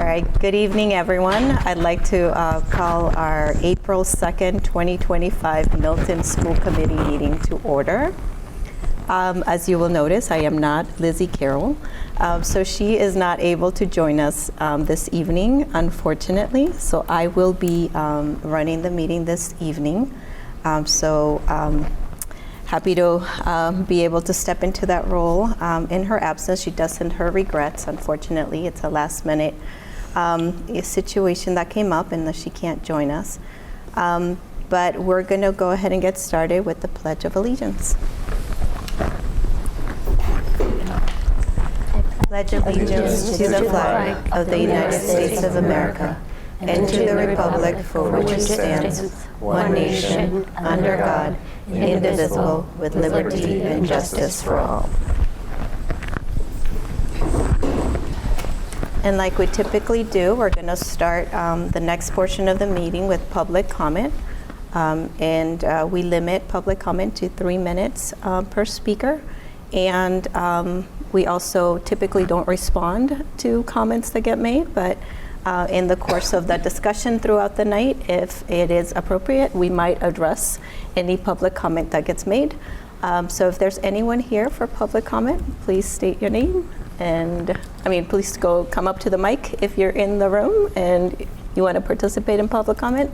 right, good evening, everyone. I'd like to call our April 2nd, 2025 Milton School Committee meeting to order. As you will notice, I am not Lizzie Carroll, so she is not able to join us this evening, unfortunately. So I will be running the meeting this evening. Happy to be able to step into that role in her absence. She does send her regrets. Unfortunately, it's a last minute situation that came up and she can't join us. But we're going to go ahead and get started with the Pledge of Allegiance. Pledge allegiance to the flag of the United States of America and to the republic for which it stands, one nation, under God, indivisible, with liberty and justice for all. And like we typically do, we're going to start the next portion of the meeting with public comment. We limit public comment to 3 minutes per speaker. And we also typically don't respond to comments that get made, but in the course of the discussion throughout the night, if it is appropriate, we might address any public comment that gets made. So if there's anyone here for public comment, please state your name. And please come up to the mic if you're in the room and you want to participate in public comment.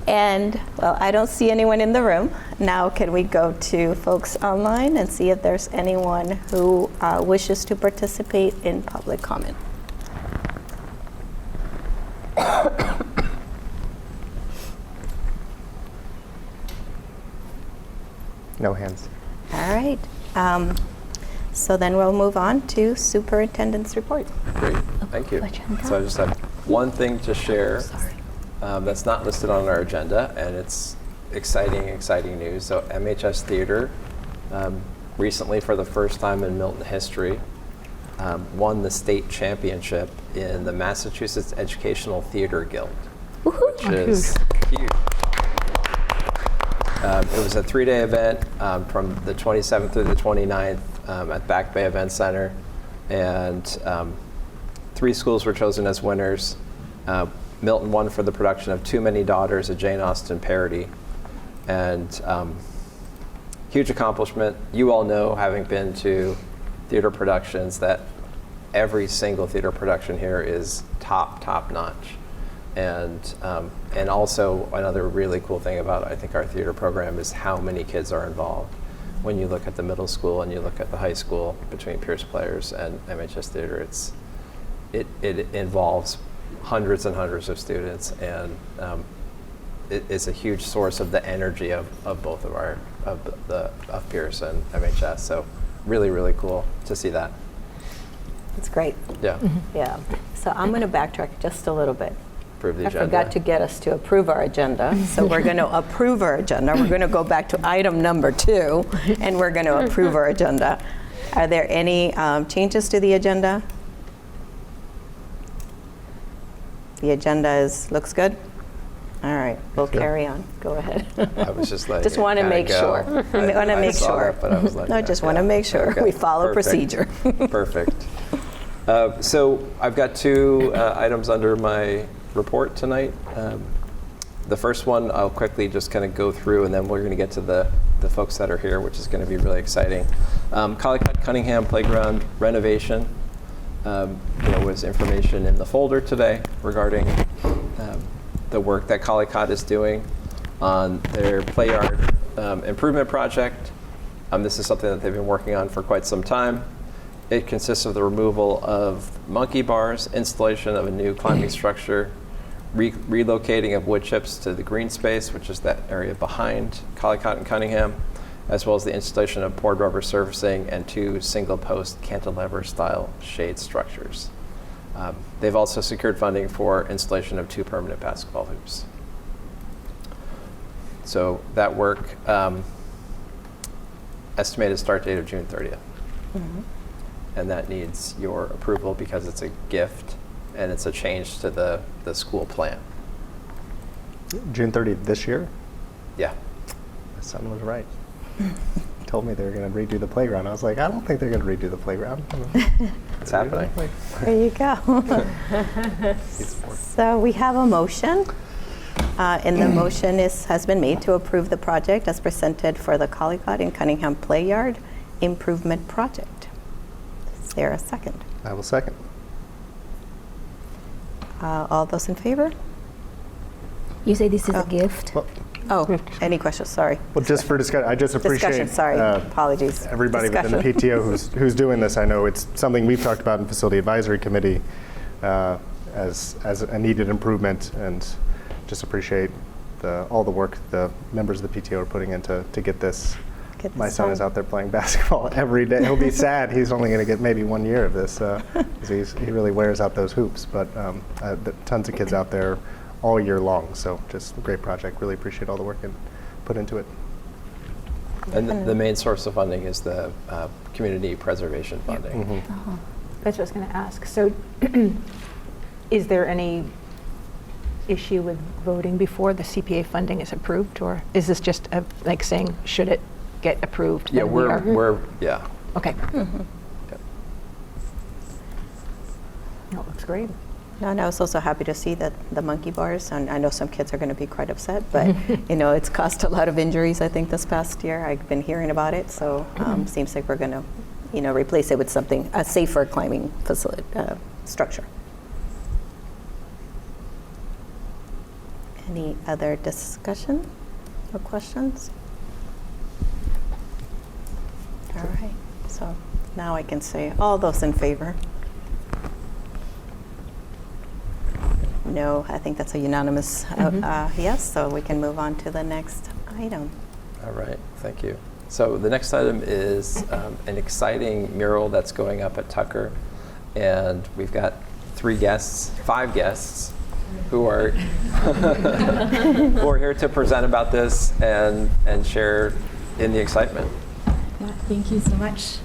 And, well, I don't see anyone in the room. Now can we go to folks online and see if there's anyone who wishes to participate in public comment? No hands. All right. So then we'll move on to Superintendent's report. Great, thank you. So I just have one thing to share. That's not listed on our agenda, and it's exciting news. So MHS Theater recently, for the first time in Milton history, won the state championship in the Massachusetts Educational Theater Guild, which is huge. It was a 3-day event from the 27th through the 29th at Back Bay Event Center, and 3 schools were chosen as winners. Milton won for the production of Too Many Daughters, a Jane Austen parody. And huge accomplishment. You all know, having been to theater productions, that every single theater production here is top notch. And also another really cool thing about, I think, our theater program is how many kids are involved. When you look at the middle school and you look at the high school, between Pierce Players and MHS Theater, it involves hundreds and hundreds of students, and it is a huge source of the energy of both of Pierce and MHS. So really cool to see that. That's great. Yeah. Yeah. So I'm going to backtrack just a little bit. Approve the agenda. I forgot to get us to approve our agenda. So we're going to approve our agenda. We're going to go back to item number 2, and we're going to approve our agenda. Are there any changes to the agenda? The agenda looks good? All right, we'll carry on. Go ahead. I was just like, just want to make sure. I want to make sure. But I was like, no, just want to make sure we follow procedure. Perfect. So I've got 2 items under my report tonight. The first one I'll quickly just kind of go through, and then we're going to get to the folks that are here, which is going to be really exciting. Collycott Cunningham Playground renovation. There was information in the folder today regarding the work that Collycott is doing on their play yard improvement project. This is something that they've been working on for quite some time. It consists of the removal of monkey bars, installation of a new climbing structure, relocating of wood chips to the green space, which is that area behind Collycott and Cunningham, as well as the installation of poured rubber surfacing and 2 single-post cantilever-style shade structures. They've also secured funding for installation of 2 permanent basketball hoops. So that work, estimated start date of June 30th. Mm-hmm. And that needs your approval because it's a gift and it's a change to the school plan. June 30th this year? Yeah. My son was right. told me they were going to redo the playground. I was like, I don't think they're going to redo the playground. It's happening. There you go. So we have a motion, and the motion has been made to approve the project as presented for the Colligot and Cunningham Play Yard Improvement Project. Is there a second? I will second. All those in favor? You say this is a gift? Well, Oh, any questions? Sorry. well, just for discussion, I just appreciate Discussion, sorry. Apologies. everybody within the Discussion. PTO who's doing this. I know it's something we've talked about in Facility Advisory Committee as a needed improvement, and just appreciate all the work the members of the PTO are putting into to get this. Get My this son done. is out there playing basketball every day. He'll be sad. He's only going to get maybe 1 year of this because he really wears out those hoops. But tons of kids out there all year long. So just a great project. Really appreciate all the work and put into it. And the main source of funding is the community preservation funding. Mm-hmm. That's what I was going to ask. So is there any issue with voting before the CPA funding is approved, or is this just like saying, should it get approved? Yeah, then we are- we're yeah. Okay. Mm-hmm. Yep. No, it looks great. No, and I was also happy to see that the monkey bars, and I know some kids are going to be quite upset, but it's caused a lot of injuries, I think, this past year. I've been hearing about it, so seems like we're going to, replace it with something, a safer climbing facility, structure. Any other discussion or questions? All right, so now I can say all those in favor. No, I think that's a unanimous yes, so we can move on to the next item. All right, thank you. So the next item is an exciting mural that's going up at Tucker, and we've got five guests who are who are here to present about this and share in the excitement. Yeah, thank you so much.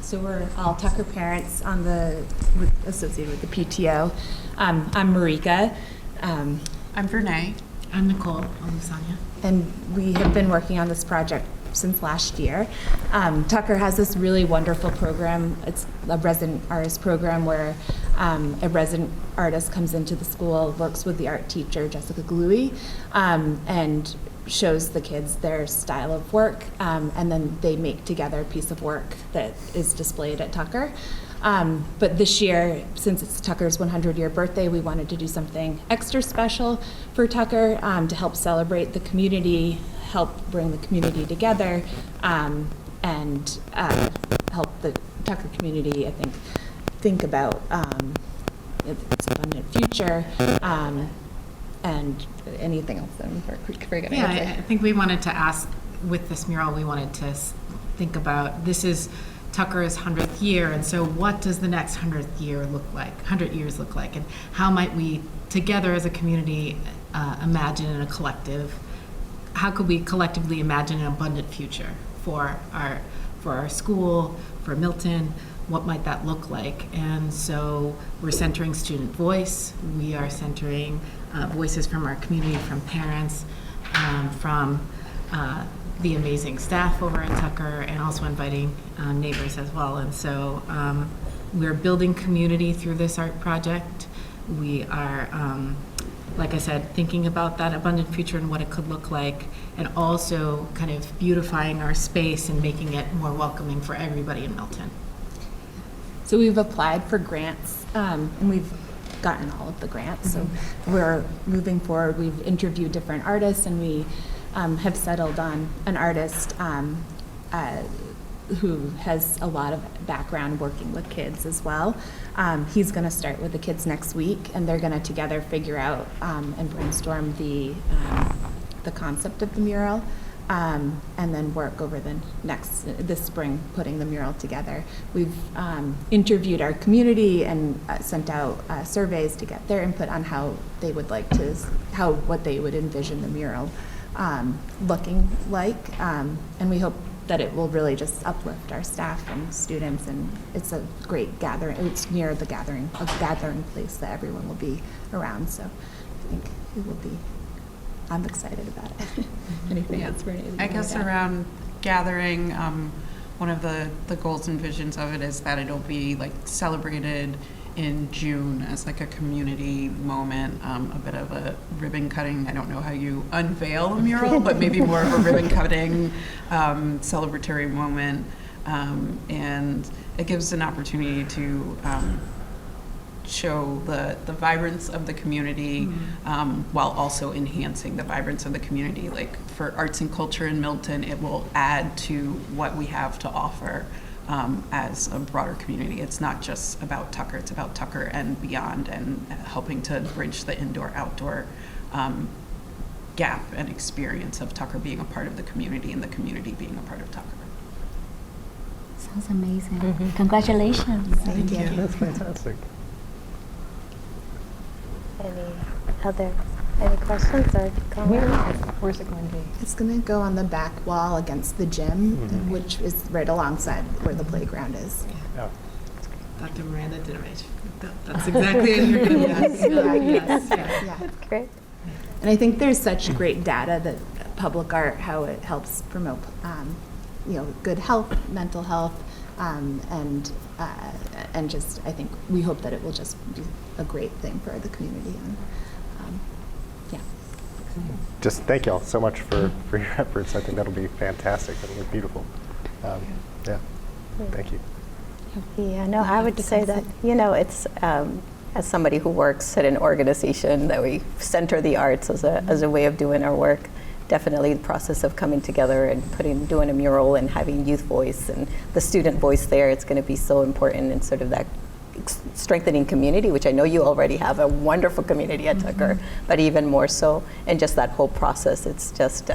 So we're all Tucker parents associated with the PTO. I'm Marika. I'm Vernay. I'm Nicole. I'm Lasagna. And we have been working on this project since last year. Tucker has this really wonderful program. It's a resident artist program where a resident artist comes into the school, works with the art teacher, Jessica Glui, and shows the kids their style of work, and then they make together a piece of work that is displayed at Tucker. But this year, since it's Tucker's 100-year birthday, we wanted to do something extra special for Tucker to help celebrate the community, help bring the community together, and help the Tucker community, I think about its abundant future, and anything else that I'm forgetting. Yeah, I think we wanted to ask, with this mural, we wanted to think about, this is Tucker's 100th year, and so what does the next 100 years look like, and how might we, together as a community, imagine in a collective, how could we collectively imagine an abundant future for our school, for Milton? What might that look like? And so we're centering student voice. We are centering voices from our community, from parents, from the amazing staff over at Tucker, and also inviting neighbors as well. And so we're building community through this art project. We are, like I said, thinking about that abundant future and what it could look like, and also kind of beautifying our space and making it more welcoming for everybody in Milton. So we've applied for grants, and we've gotten all of the grants. So we're moving forward. We've interviewed different artists, and we have settled on an artist who has a lot of background working with kids as well. He's going to start with the kids next week, and they're going to together figure out and brainstorm the concept of the mural. And then work over this spring, putting the mural together. We've interviewed our community and sent out surveys to get their input on how they would like what they would envision the mural looking like. And we hope that it will really just uplift our staff and students, and it's a great gathering. It's near a gathering place that everyone will be around. So I think it will be. I'm excited about it. Anything else, Renee? I guess around gathering. One of the goals and visions of it is that it'll be like celebrated in June as like a community moment, a bit of a ribbon cutting. I don't know how you unveil a mural, but maybe more of a ribbon cutting celebratory moment. And it gives an opportunity to show the vibrance of the community while also enhancing the vibrance of the community. Like for arts and culture in Milton, it will add to what we have to offer as a broader community. It's not just about Tucker, it's about Tucker and beyond, and helping to bridge the indoor-outdoor gap and experience of Tucker being a part of the community and the community being a part of Tucker. Sounds amazing. Congratulations. Thank you. That's fantastic. Any questions or comments? Where's it going to be? It's going to go on the back wall against the gym, which is right alongside where the playground is. Yeah. Dr. Miranda did it right. That's exactly what you're going to Yes. Yeah. That's great. And I think there's such great data that public art, how it helps promote, good health, mental health, and just, I think we hope that it will just be a great thing for the community. And, yeah. Just thank you all so much for your efforts. I think that'll be fantastic. It'll look beautiful. Yeah. Thank you. Yeah, no, I would say that, it's, as somebody who works at an organization that we center the arts as a way of doing our work, definitely the process of coming together and doing a mural and having youth voice and the student voice there, it's going to be so important in sort of that strengthening community, which I know you already have a wonderful community at Tucker, but even more so, and just that whole process, it's just,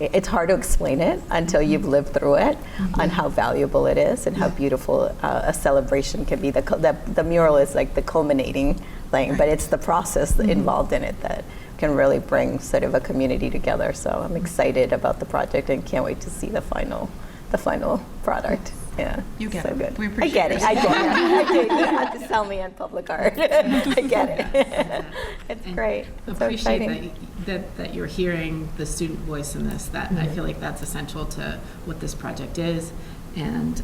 it's hard to explain it until you've lived through it on how valuable it is and how beautiful a celebration can be. The mural is like the culminating thing, but it's the process involved in it that can really bring sort of a community together. So I'm excited about the project and can't wait to see the final product. Yeah, You get so it. good. We I appreciate get it. it. I get it. I get it. You have to sell me on public art. I get it. It's great. It's so Appreciate exciting. that you're hearing the student voice in this. That I feel like that's essential to what this project is, and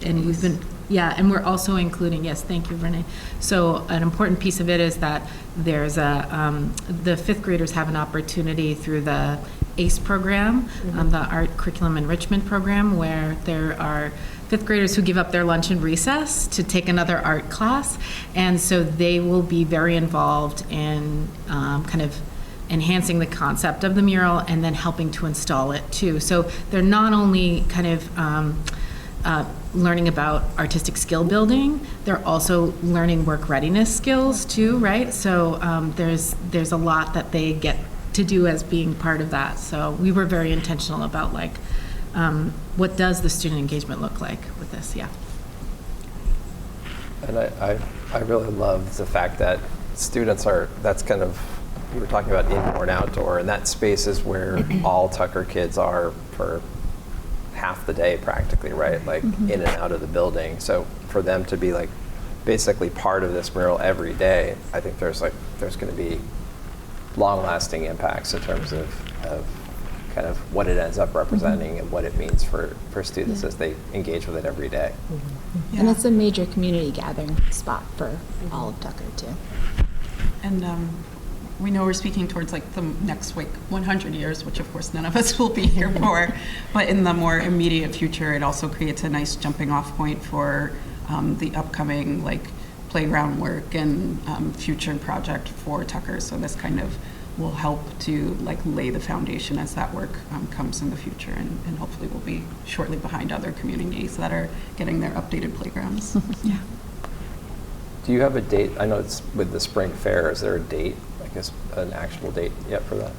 we've been and we're also including thank you, Renee. So an important piece of it is that there's the fifth graders have an opportunity through the ACE program, the Art Curriculum Enrichment Program, where there are fifth graders who give up their lunch and recess to take another art class, and so they will be very involved in kind of enhancing the concept of the mural and then helping to install it too. So they're not only kind of learning about artistic skill building, they're also learning work readiness skills too, right? So there's a lot that they get to do as being part of that. So we were very intentional about like, what does the student engagement look like with this? Yeah. And I really love the fact that students that's kind of, you were talking about indoor and outdoor, and that space is where all Tucker kids are for half the day practically, right? Like in and out of the building. So for them to be like basically part of this mural every day, I think there's going to be long-lasting impacts in terms of kind of what it ends up representing and what it means for students as they engage with it every day. And it's a major community gathering spot for all of Tucker too. And we know we're speaking towards like the next 100 years, which of course none of us will be here for, but in the more immediate future, it also creates a nice jumping off point for the upcoming like playground work and future project for Tucker. So this kind of will help to like lay the foundation as that work comes in the future, and hopefully we'll be shortly behind other communities that are getting their updated playgrounds. Yeah. Do you have a date? I know it's with the spring fair. Is there a date, like an actual date yet for that?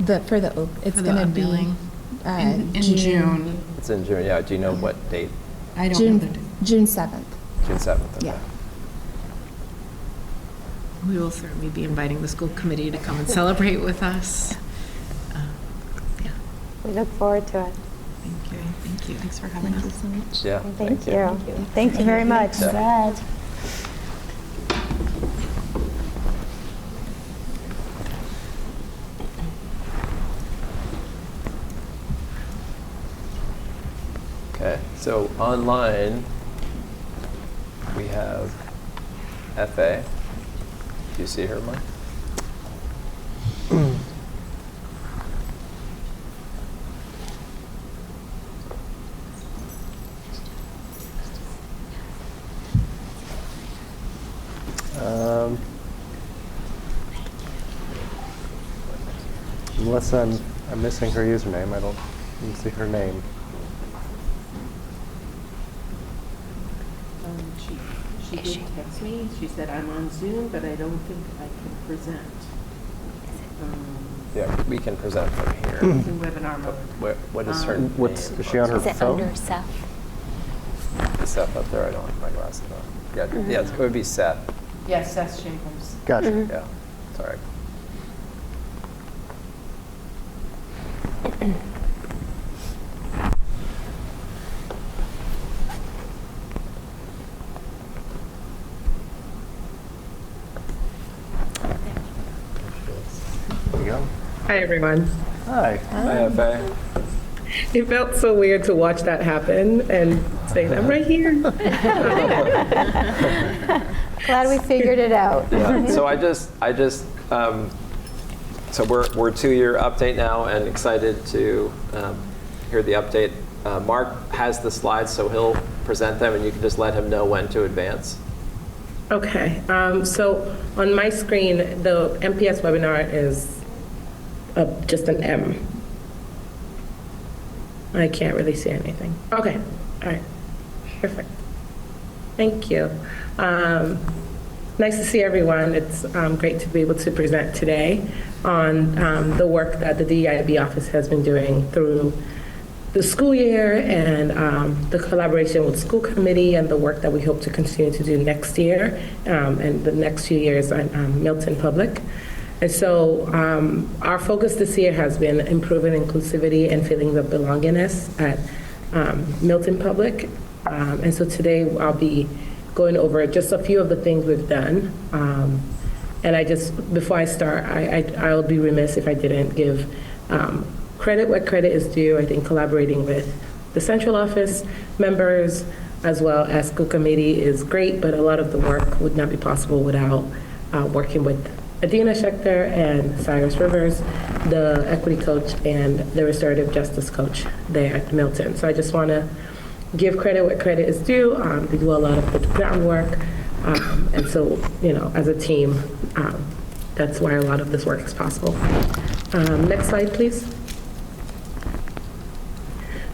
It's For the going to be unveiling? In June. It's in June, yeah. Do you know what date? I don't know the date. June 7th. June 7th, okay. Yeah. We will certainly be inviting the school committee to come and celebrate with us. Yeah. We look forward to it. Thank you. Thank you. Thanks for having Thank you us. so much. Yeah. Thank you. Thank you very much. Congrats. Okay, so online, we have FA. Do you see her, Mike? Unless I'm missing her username, I don't see her name. She did text me. She said, I'm on Zoom, but I don't think I can present. Yeah, we can present from here. It's in webinar mode. What is her name? Is she on her Is it phone? under Seth? The Seth up there, I don't have my glasses on. Yeah, it would be Seth. Yes, Seth Shambles. Gotcha. Yeah, sorry. There you go. Hi, everyone. Hi. Hi, FA. It felt so weird to watch that happen and say, I'm right here. Glad we figured it out. Yeah, so so we're 2-year update now and excited to hear the update. Mark has the slides, so he'll present them and you can just let him know when to advance. Okay, so on my screen, the MPS webinar is just an M. I can't really see anything. Okay, all right, perfect. Thank you. Nice to see everyone. It's great to be able to present today on the work that the DEIB office has been doing through the school year and the collaboration with school committee and the work that we hope to continue to do next year and the next few years on Milton Public. And so our focus this year has been improving inclusivity and feelings of belongingness at Milton Public. And so today I'll be going over just a few of the things we've done. And before I start, I'll be remiss if I didn't give credit where credit is due. I think collaborating with the central office members as well as school committee is great, but a lot of the work would not be possible without working with Adina Schechter and Cyrus Rivers, the equity coach and the restorative justice coach there at Milton. So I just want to give credit where credit is due. They do a lot of the groundwork. And so, as a team, that's why a lot of this work is possible. Next slide, please.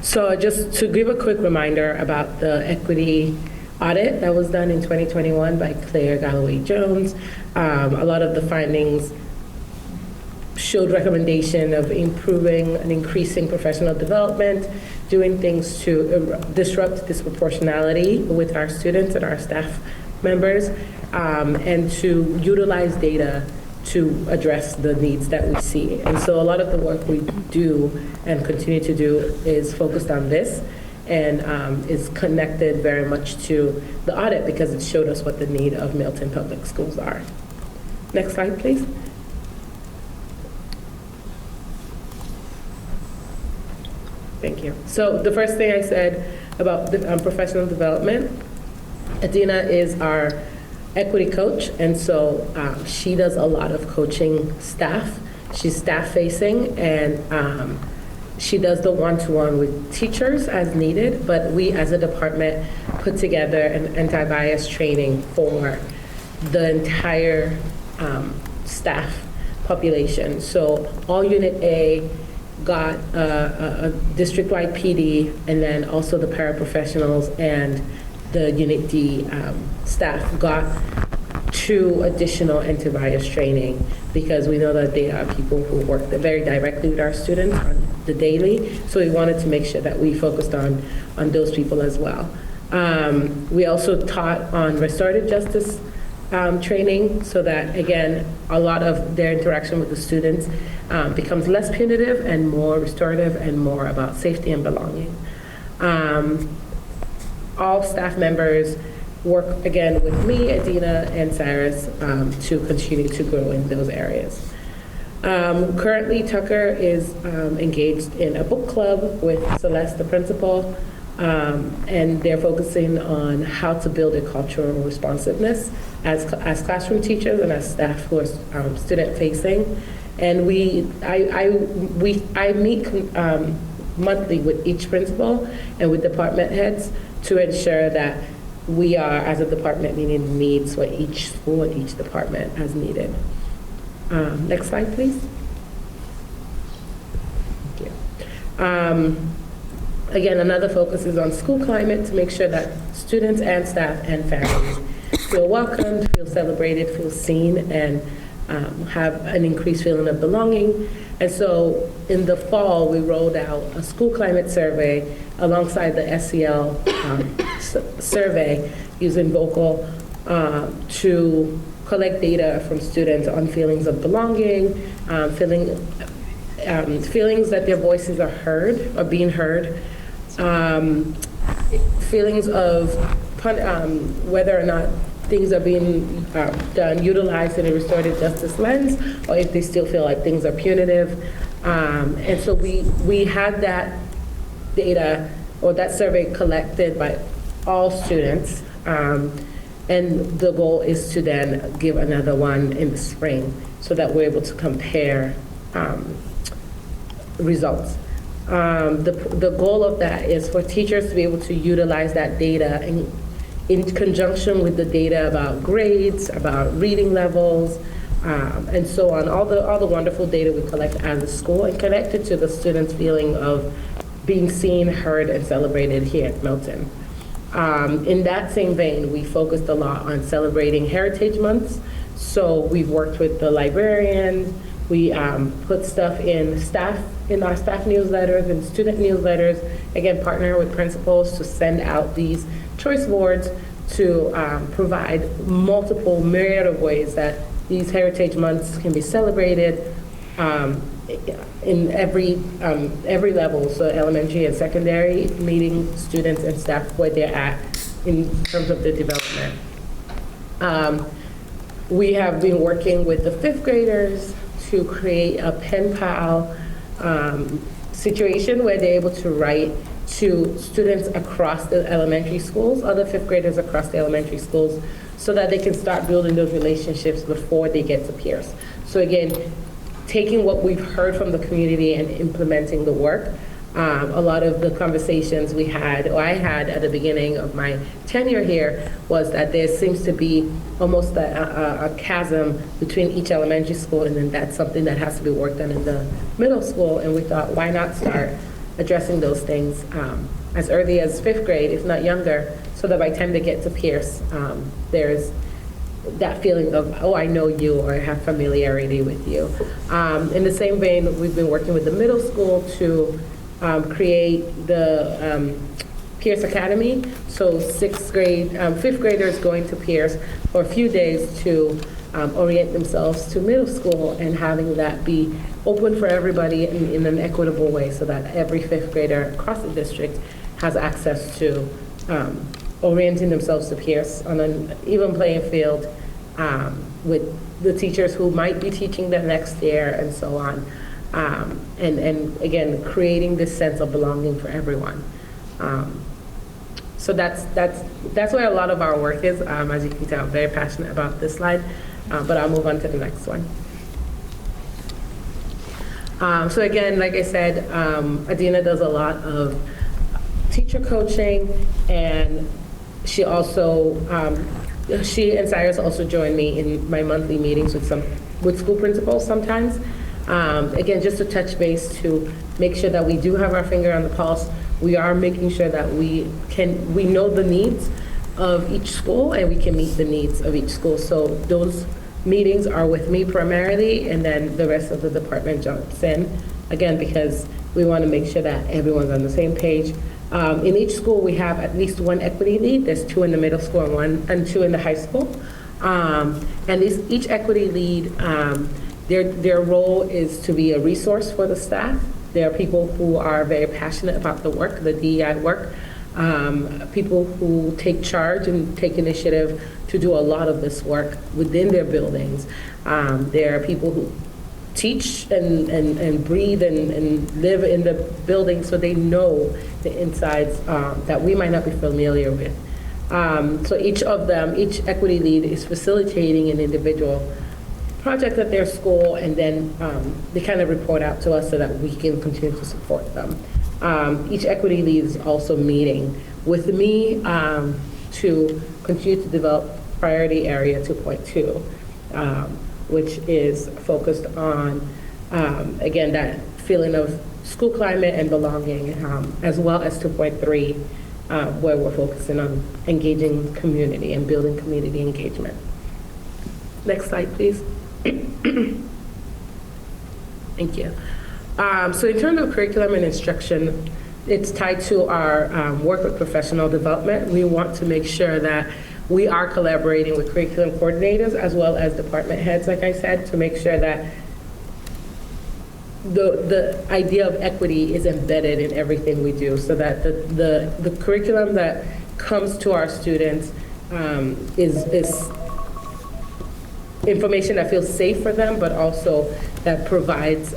So just to give a quick reminder about the equity audit that was done in 2021 by Claire Galloway Jones. A lot of the findings showed recommendation of improving and increasing professional development, doing things to disrupt disproportionality with our students and our staff members, and to utilize data to address the needs that we see. And so a lot of the work we do and continue to do is focused on this and is connected very much to the audit because it showed us what the need of Milton Public Schools are. Next slide, please. Thank you. So the first thing I said about the, professional development, Adina is our equity coach, and so she does a lot of coaching staff. She's staff-facing, and she does the one-to-one with teachers as needed, but we as a department put together an anti-bias training for the entire staff population. So all Unit A got a district-wide PD, and then also the paraprofessionals and the Unit D staff got 2 additional anti-bias training because we know that they are people who work very directly with our students on the daily. So we wanted to make sure that we focused on those people as well. We also taught on restorative justice training so that, again, a lot of their interaction with the students becomes less punitive and more restorative and more about safety and belonging. All staff members work, again, with me, Adina, and Cyrus to continue to grow in those areas. Currently, Tucker is engaged in a book club with Celeste, the principal, And they're focusing on how to build a cultural responsiveness as classroom teachers and as staff who are student-facing. And I meet monthly with each principal and with department heads to ensure that we are, as a department, meeting the needs for each school and each department as needed. Next slide, please. Thank you. Again, another focus is on school climate to make sure that students and staff and families feel welcomed, feel celebrated, feel seen, and have an increased feeling of belonging. And so in the fall, we rolled out a school climate survey alongside the SEL survey using Vocal to collect data from students on feelings of belonging, feelings that their voices are heard or being heard, feelings of whether or not things are being done, utilized in a restorative justice lens, or if they still feel like things are punitive. And so we had that data or that survey collected by all students. And the goal is to then give another one in the spring so that we're able to compare results. The goal of that is for teachers to be able to utilize that data in conjunction with the data about grades, about reading levels, and so on, all the wonderful data we collect as a school and connect it to the students' feeling of being seen, heard, and celebrated here at Milton. In that same vein, we focused a lot on celebrating Heritage Months. So we've worked with the librarians, we put stuff in our staff newsletters and student newsletters, again, partner with principals to send out these choice boards to provide multiple myriad of ways that these Heritage Months can be celebrated in every level, so elementary and secondary, meeting students and staff where they're at in terms of their development. We have been working with the 5th graders to create a pen pal situation where they're able to write to students across the elementary schools, other 5th graders across the elementary schools, so that they can start building those relationships before they get to peers. So again, taking what we've heard from the community and implementing the work. A lot of the conversations we had, or I had at the beginning of my tenure here, was that there seems to be almost a chasm between each elementary school, and then that's something that has to be worked on in the middle school. And we thought, why not start addressing those things as early as 5th grade, if not younger, so that by the time they get to Pierce, there's that feeling of, oh, I know you, or I have familiarity with you. In the same vein, we've been working with the middle school to create the Pierce Academy. So 5th graders going to Pierce for a few days to orient themselves to middle school, and having that be open for everybody in an equitable way, so that every 5th grader across the district has access to orienting themselves to Pierce on an even playing field with the teachers who might be teaching them next year, and so on. And again, creating this sense of belonging for everyone. So that's where a lot of our work is. As you can tell, I'm very passionate about this slide, but I'll move on to the next one. So again, like I said, Adina does a lot of teacher coaching, and she and Cyrus also join me in my monthly meetings with school principals sometimes. Again, just to touch base to make sure that we do have our finger on the pulse. We are making sure that we know the needs of each school, and we can meet the needs of each school. So those meetings are with me primarily, and then the rest of the department jumps in, again, because we want to make sure that everyone's on the same page. In each school, we have at least one equity lead. There's 2 in the middle school and 2 in the high school. And each equity lead, their role is to be a resource for the staff. There are people who are very passionate about the work, the DEI work, people who take charge and take initiative to do a lot of this work within their buildings. There are people who teach and breathe and live in the building, so they know the insides that we might not be familiar with. So each of them, each equity lead is facilitating an individual project at their school, and then they kind of report out to us so that we can continue to support them. Each equity lead is also meeting with me to continue to develop priority area 2.2, which is focused on, again, that feeling of school climate and belonging, as well as 2.3, where we're focusing on engaging community and building community engagement. Next slide, please. Thank you. So in terms of curriculum and instruction, it's tied to our work with professional development. We want to make sure that we are collaborating with curriculum coordinators as well as department heads, like I said, to make sure that the idea of equity is embedded in everything we do, so that the curriculum that comes to our students is information that feels safe for them, but also that provides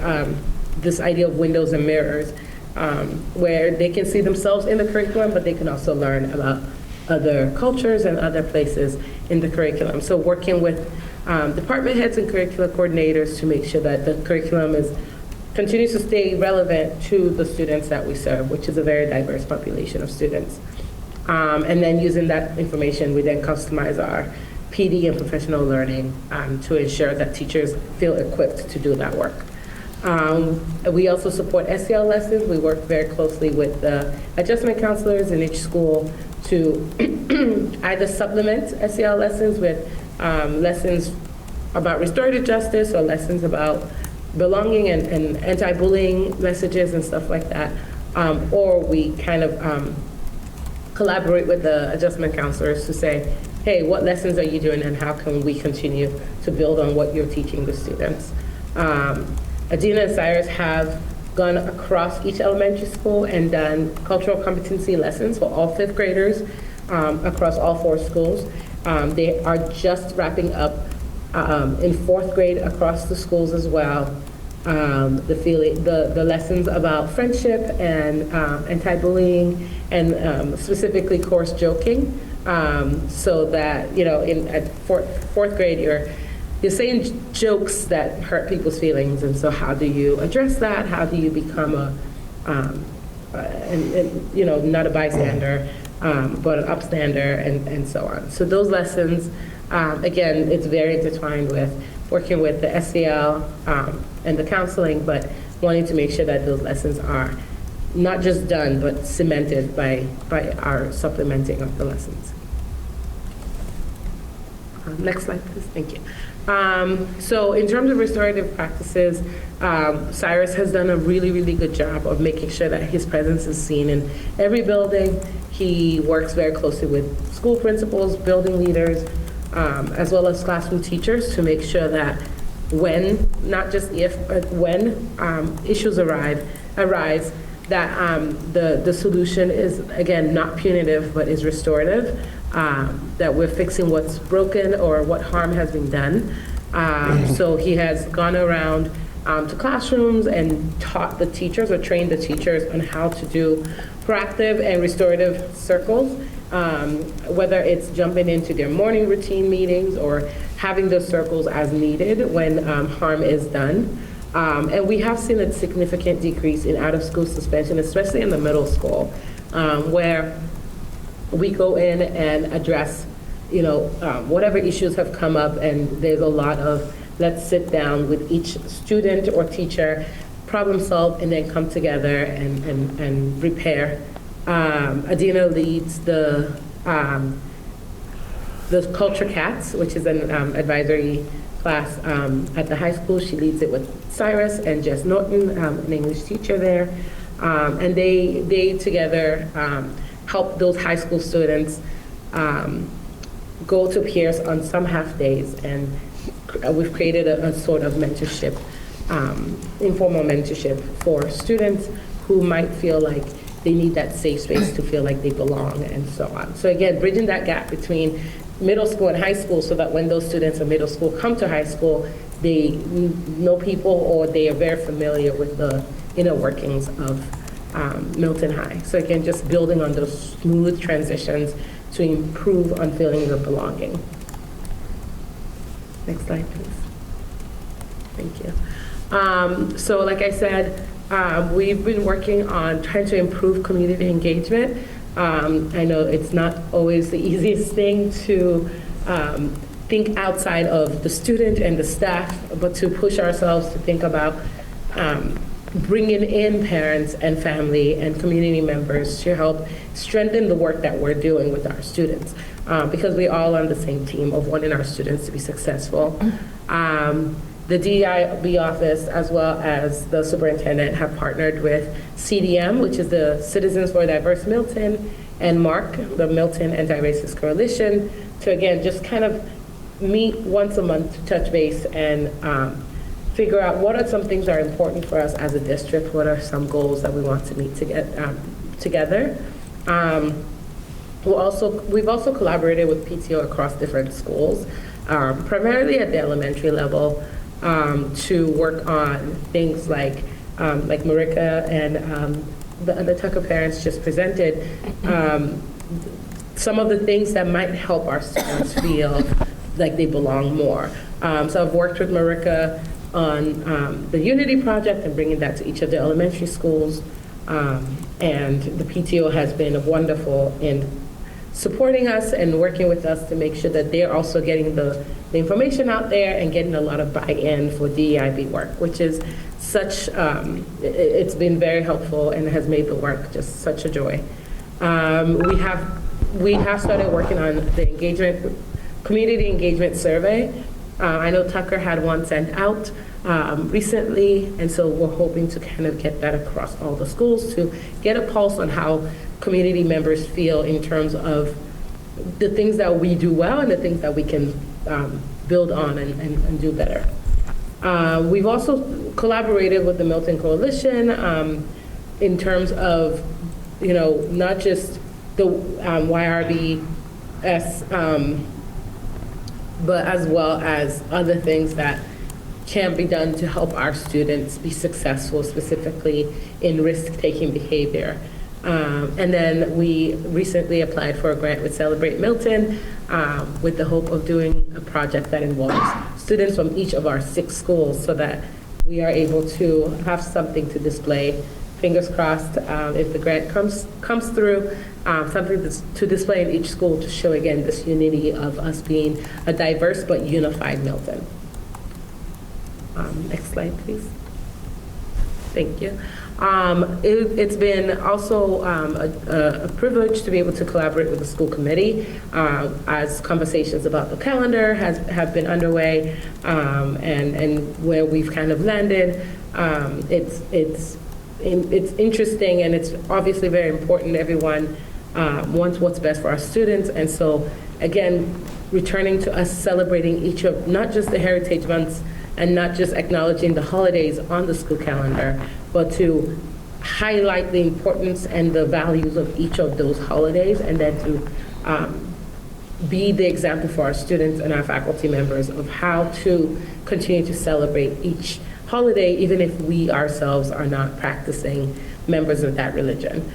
this idea of windows and mirrors, where they can see themselves in the curriculum, but they can also learn about other cultures and other places in the curriculum. So working with department heads and curricular coordinators to make sure that the curriculum continues to stay relevant to the students that we serve, which is a very diverse population of students. And then using that information, we then customize our PD and professional learning to ensure that teachers feel equipped to do that work. We also support SEL lessons. We work very closely with the adjustment counselors in each school to either supplement SEL lessons with lessons about restorative justice or lessons about belonging and anti-bullying messages and stuff like that. Or we kind of collaborate with the adjustment counselors to say, hey, what lessons are you doing and how can we continue to build on what you're teaching the students? Adina and Cyrus have gone across each elementary school and done cultural competency lessons for all fifth graders across all 4 schools. They are just wrapping up in 4th grade across the schools as well. The lessons about friendship and anti-bullying and specifically coarse joking, so that at 4th grade you're saying jokes that hurt people's feelings, and so how do you address that? How do you become not a bystander, but an upstander, and so on. So those lessons, again, it's very intertwined with working with the SEL and the counseling, but wanting to make sure that those lessons are not just done, but cemented by our supplementing of the lessons. Next slide, please. Thank you. So in terms of restorative practices, Cyrus has done a really, really good job of making sure that his presence is seen in every building. He works very closely with school principals, building leaders, as well as classroom teachers to make sure that when, not just if, but when issues arise, that the solution is, again, not punitive, but is restorative. That we're fixing what's broken or what harm has been done. So he has gone around to classrooms and taught the teachers or trained the teachers on how to do proactive and restorative circles, whether it's jumping into their morning routine meetings or having those circles as needed when harm is done. And we have seen a significant decrease in out-of-school suspension, especially in the middle school, where we go in and address, whatever issues have come up, and there's a lot of let's sit down with each student or teacher, problem solve, and then come together and repair. Adina leads the Culture Cats, which is an advisory class at the high school. She leads it with Cyrus and Jess Norton, an English teacher there, and they together help those high school students go to peers on some half days, and we've created a sort of mentorship, informal mentorship for students who might feel like they need that safe space to feel like they belong, and so on. So again, bridging that gap between middle school and high school, so that when those students in middle school come to high school, they know people or they are very familiar with the inner workings of Milton High. So again, just building on those smooth transitions to improve on feelings of belonging. Next slide, please. Thank you. So like I said, we've been working on trying to improve community engagement. I know it's not always the easiest thing to think outside of the student and the staff, but to push ourselves to think about bringing in parents and family and community members to help strengthen the work that we're doing with our students, because we're all on the same team of wanting our students to be successful. The DEIB office, as well as the superintendent, have partnered with CDM, which is the Citizens for Diverse Milton, and MARC, the Milton Anti-Racist Coalition, to again just kind of meet once a month to touch base and figure out what are some things that are important for us as a district, what are some goals that we want to meet together. We've also collaborated with PTO across different schools, primarily at the elementary level, to work on things like Marika and the Tucker parents just presented, some of the things that might help our students feel like they belong more. So I've worked with Marika on the Unity Project and bringing that to each of the elementary schools. And the PTO has been wonderful in supporting us and working with us to make sure that they're also getting the information out there and getting a lot of buy-in for DEIB work, which is such, it's been very helpful and has made the work just such a joy. We have started working on the community engagement survey. I know Tucker had one sent out recently, and so we're hoping to kind of get that across all the schools to get a pulse on how community members feel in terms of the things that we do well and the things that we can build on and do better. We've also collaborated with the Milton Coalition in terms of, not just the YRBS, but as well as other things that can be done to help our students be successful, specifically in risk-taking behavior. And then we recently applied for a grant with Celebrate Milton with the hope of doing a project that involves students from each of our 6 schools so that we are able to have something to display. Fingers crossed, if the grant comes through, something to display in each school to show, again, this unity of us being a diverse but unified Milton. Next slide, please. Thank you. It's been also a privilege to be able to collaborate with the school committee as conversations about the calendar have been underway, and where we've kind of landed. It's interesting, and it's obviously very important. Everyone wants what's best for our students, and so again, returning to us celebrating each of not just the heritage months and not just acknowledging the holidays on the school calendar, but to highlight the importance and the values of each of those holidays, and then to be the example for our students and our faculty members of how to continue to celebrate each holiday, even if we ourselves are not practicing members of that religion.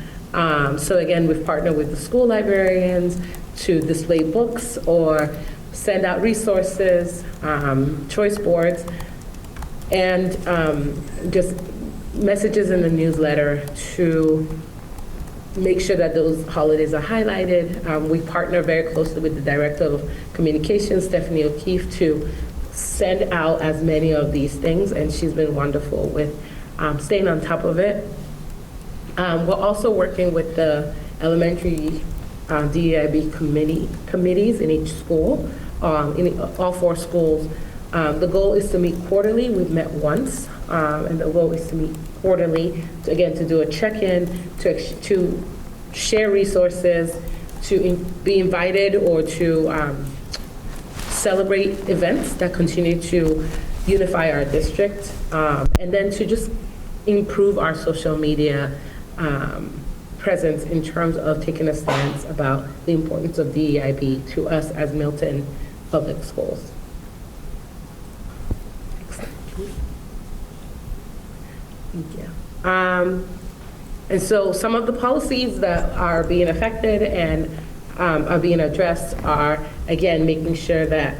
So again, we've partnered with the school librarians to display books or send out resources, choice boards, and just messages in the newsletter to make sure that those holidays are highlighted. We partner very closely with the Director of Communications, Stephanie O'Keefe, to send out as many of these things, and she's been wonderful with staying on top of it. We're also working with the elementary DEIB committees in each school, in all 4 schools. The goal is to meet quarterly. We've met once, and the goal is to meet quarterly, to do a check-in, to share resources, to be invited or to celebrate events that continue to unify our district, and then to just improve our social media presence in terms of taking a stance about the importance of DEIB to us as Milton Public Schools. please. Thank you. And so some of the policies that are being affected and are being addressed are, again, making sure that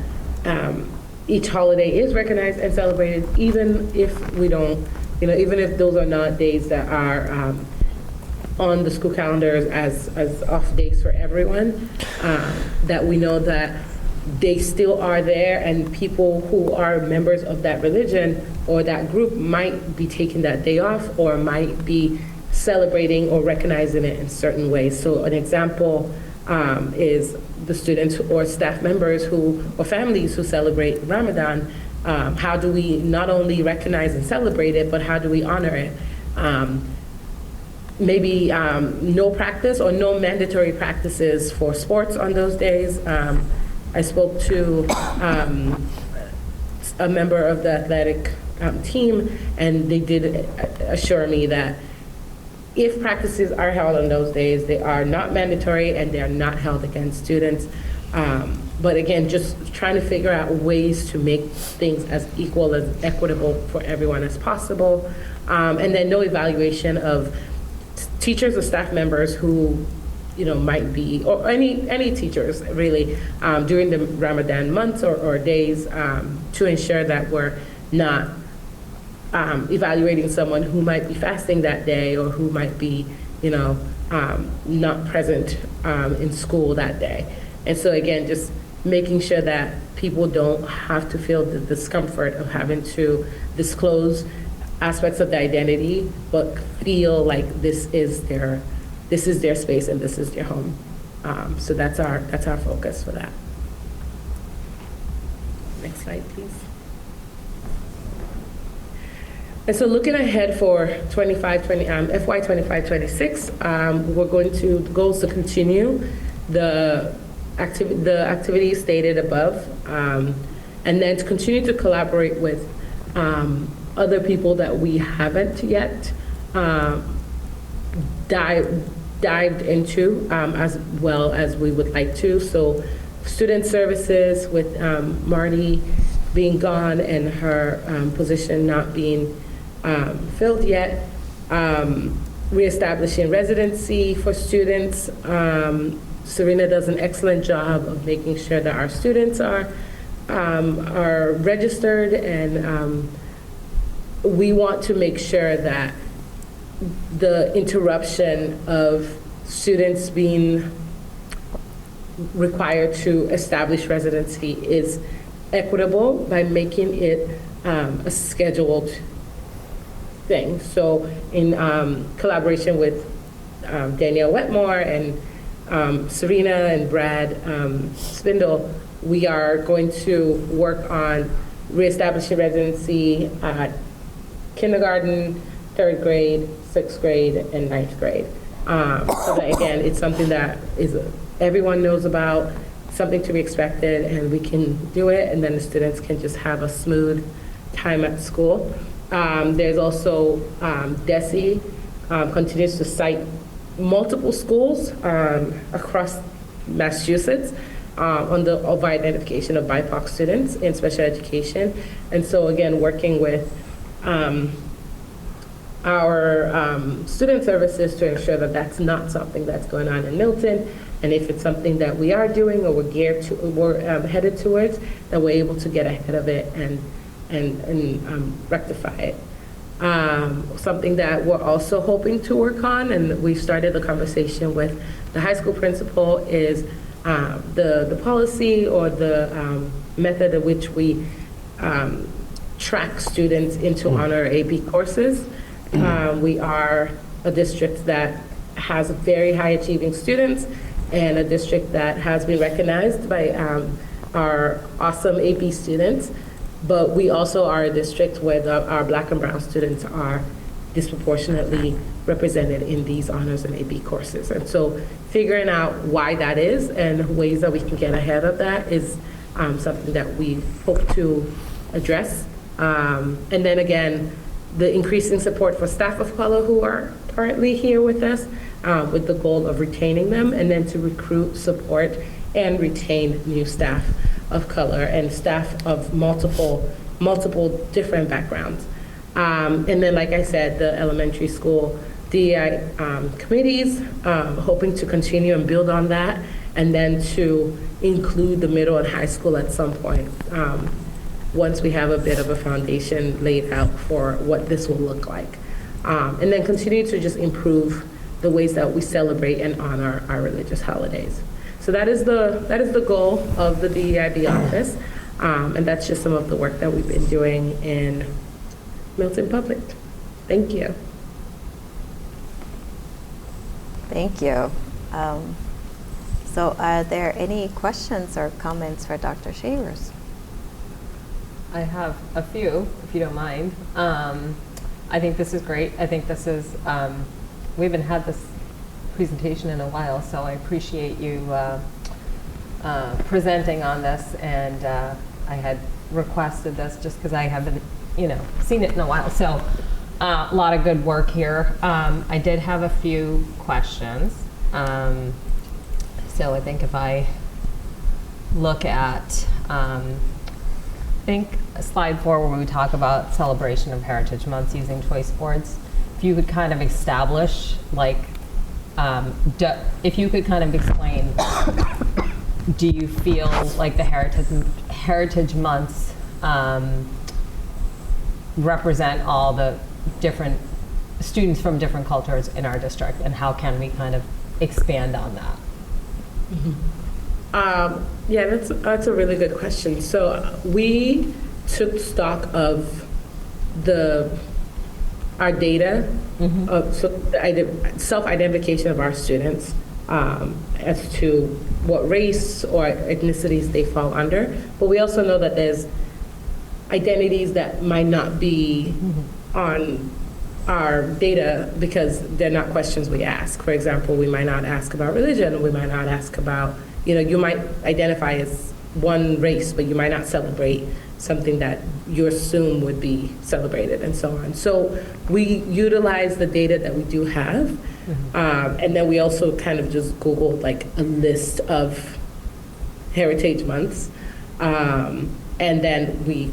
each holiday is recognized and celebrated, even if we don't, even if those are not days that are on the school calendars as off days for everyone, that we know that they still are there, and people who are members of that religion or that group might be taking that day off or might be celebrating or recognizing it in certain ways. So an example is the students or staff members or families who celebrate Ramadan. How do we not only recognize and celebrate it, but how do we honor it? Maybe no practice or no mandatory practices for sports on those days. I spoke to a member of the athletic team, and they did assure me that if practices are held on those days, they are not mandatory and they are not held against students. But again, just trying to figure out ways to make things as equal, as equitable for everyone as possible. And then no evaluation of teachers or staff members who might be, or any teachers really, during the Ramadan months or days, to ensure that we're not evaluating someone who might be fasting that day or who might be, not present in school that day. And so again, just making sure that people don't have to feel the discomfort of having to disclose aspects of their identity, but feel like this is their space and this is their home. So that's our focus for that. Next slide, please. And so looking ahead for FY 25-26, we're going to, the goals to continue the activities stated above, and then to continue to collaborate with other people that we haven't yet dived into as well as we would like to. So student services with Marty being gone and her position not being filled yet, reestablishing residency for students. Serena does an excellent job of making sure that our students are registered, and we want to make sure that the interruption of students being required to establish residency is equitable by making it a scheduled thing. So in collaboration with Danielle Wetmore and Serena and Brad Spindle, we are going to work on reestablishing residency at kindergarten, 3rd grade, 6th grade, and 9th grade. So that, again, it's something that everyone knows about, something to be expected, and we can do it, and then the students can just have a smooth time at school. There's also DESE continues to cite multiple schools across Massachusetts of identification of BIPOC students in special education. And so again, working with our student services to ensure that that's not something that's going on in Milton. And if it's something that we are doing or we're headed towards, that we're able to get ahead of it and rectify it. Something that we're also hoping to work on, and we've started the conversation with the high school principal, is the policy or the method in which we track students into honor AP courses. We are a district that has very high achieving students and a district that has been recognized by our awesome AP students. But we also are a district where our Black and Brown students are disproportionately represented in these honors and AP courses. And so figuring out why that is and ways that we can get ahead of that is something that we hope to address. And then again, the increasing support for staff of color who are currently here with us, with the goal of retaining them, and then to recruit, support, and retain new staff of color and staff of multiple multiple different backgrounds. And then, like I said, the elementary school DEI committees, hoping to continue and build on that, and then to include the middle and high school at some point, once we have a bit of a foundation laid out for what this will look like. And then continue to just improve the ways that we celebrate and honor our religious holidays. So that is the goal of the DEIB office, and that's just some of the work that we've been doing in Milton Public. Thank you. Thank you. So are there any questions or comments for Dr. Shavers? I have a few, if you don't mind. I think this is great. I think this is, we haven't had this presentation in a while, so I appreciate you presenting on this, and I had requested this just because I haven't, seen it in a while. So a lot of good work here. I did have a few questions. So I think if I look at, I think slide 4 where we talk about celebration of Heritage Months using choice boards, if you could kind of establish, like, if you could kind of explain, do you feel like the Heritage Months represent all the different students from different cultures in our district, and how can we kind of expand on that? Yeah, that's a really good question. So we took stock of our data, of the self-identification of our students as to what race or ethnicities they fall under. But we also know that there's identities that might not be on our data because they're not questions we ask. For example, we might not ask about religion, we might not ask about, you might identify as one race, but you might not celebrate something that you assume would be celebrated, and so on. So we utilize the data that we do have, and then we also kind of just Googled like a list of Heritage Months, and then we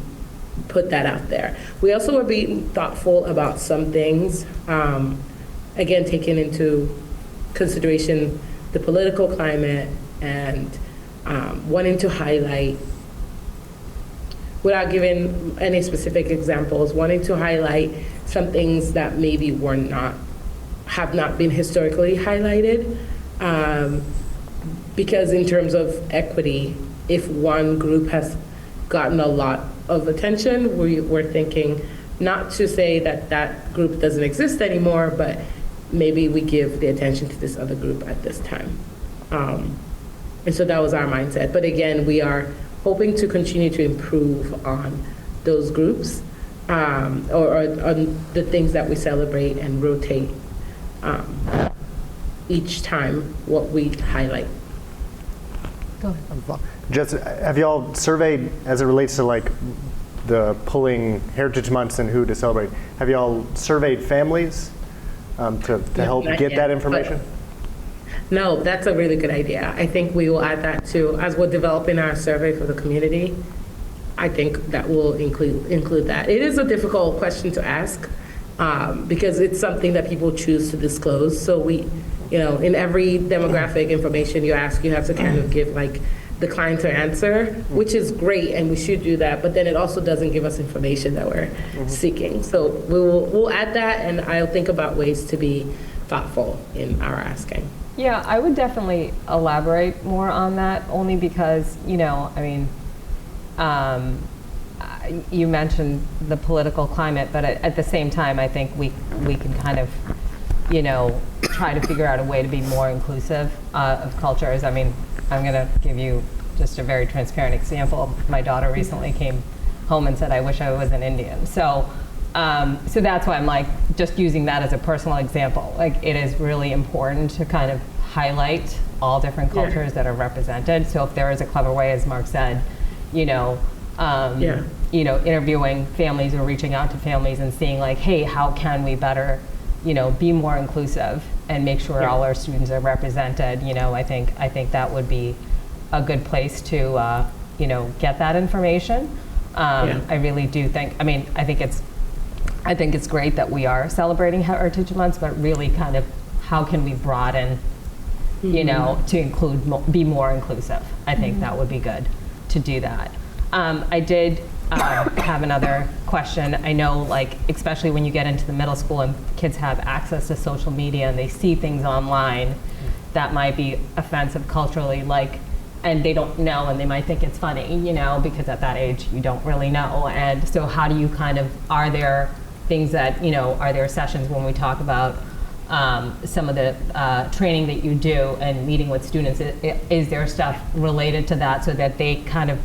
put that out there. We also were being thoughtful about some things, again, taking into consideration the political climate and wanting to highlight, without giving any specific examples, wanting to highlight some things that maybe have not been historically highlighted. Because in terms of equity, if one group has gotten a lot of attention, we're thinking not to say that that group doesn't exist anymore, but maybe we give the attention to this other group at this time. And so that was our mindset. But again, we are hoping to continue to improve on those groups, or on the things that we celebrate, and rotate each time what we highlight. Go ahead. Just, have y'all surveyed, as it relates to like the pulling Heritage Months and who to celebrate, have y'all surveyed families to help Not get yet, that information? No, that's a really good idea. I think we will add that too. As we're developing our survey for the community, I think that will include that. It is a difficult question to ask because it's something that people choose to disclose. So we, in every demographic information you ask, you have to kind of give like decline to answer, which is great, and we should do that, but then it also doesn't give us information that we're seeking. So we'll add that, and I'll think about ways to be thoughtful in our asking. Yeah, I would definitely elaborate more on that, only because, you mentioned the political climate, but at the same time, I think we can kind of, try to figure out a way to be more inclusive of cultures. I'm going to give you just a very transparent example. My daughter recently came home and said, "I wish I was an Indian." So that's why I'm like just using that as a personal example. Like, it is really important to kind of highlight all different cultures that are represented. So if there is a clever way, as Mark said, interviewing families or reaching out to families and seeing like, hey, how can we better, be more inclusive and make sure all our students are represented. I think that would be a good place to, get that information. Yeah. I really do think, I mean, I think it's great that we are celebrating Heritage Months, but really kind of how can we broaden, you know, to include, be more inclusive. I think that would be good to do that. I did have another question. I know, like, especially when you get into the middle school and kids have access to social media and they see things online that might be offensive culturally, like, and they don't know, and they might think it's funny, you know, because at that age you don't really know. And so how do you kind of, are there things that, you know, are there sessions when we talk about some of the training that you do and meeting with students, is there stuff related to that so that they kind of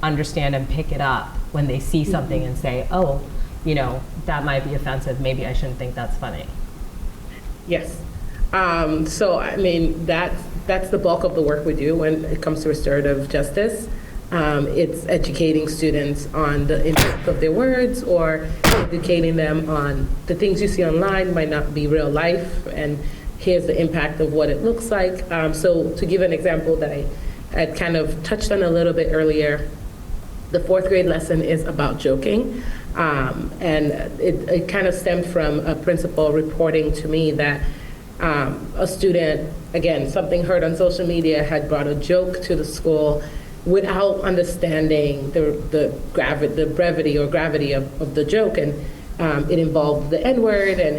understand and pick it up when they see something and say, oh, you know, that might be offensive, maybe I shouldn't think that's funny? Yes. So, I mean, that's the bulk of the work we do when it comes to restorative justice. It's educating students on the impact of their words, or educating them on the things you see online might not be real life, and here's the impact of what it looks like. So to give an example that I had kind of touched on a little bit earlier, the 4th grade lesson is about joking. And it kind of stemmed from a principal reporting to me that a student, again, something heard on social media, had brought a joke to the school without understanding the brevity or gravity of the joke, and it involved the N-word, and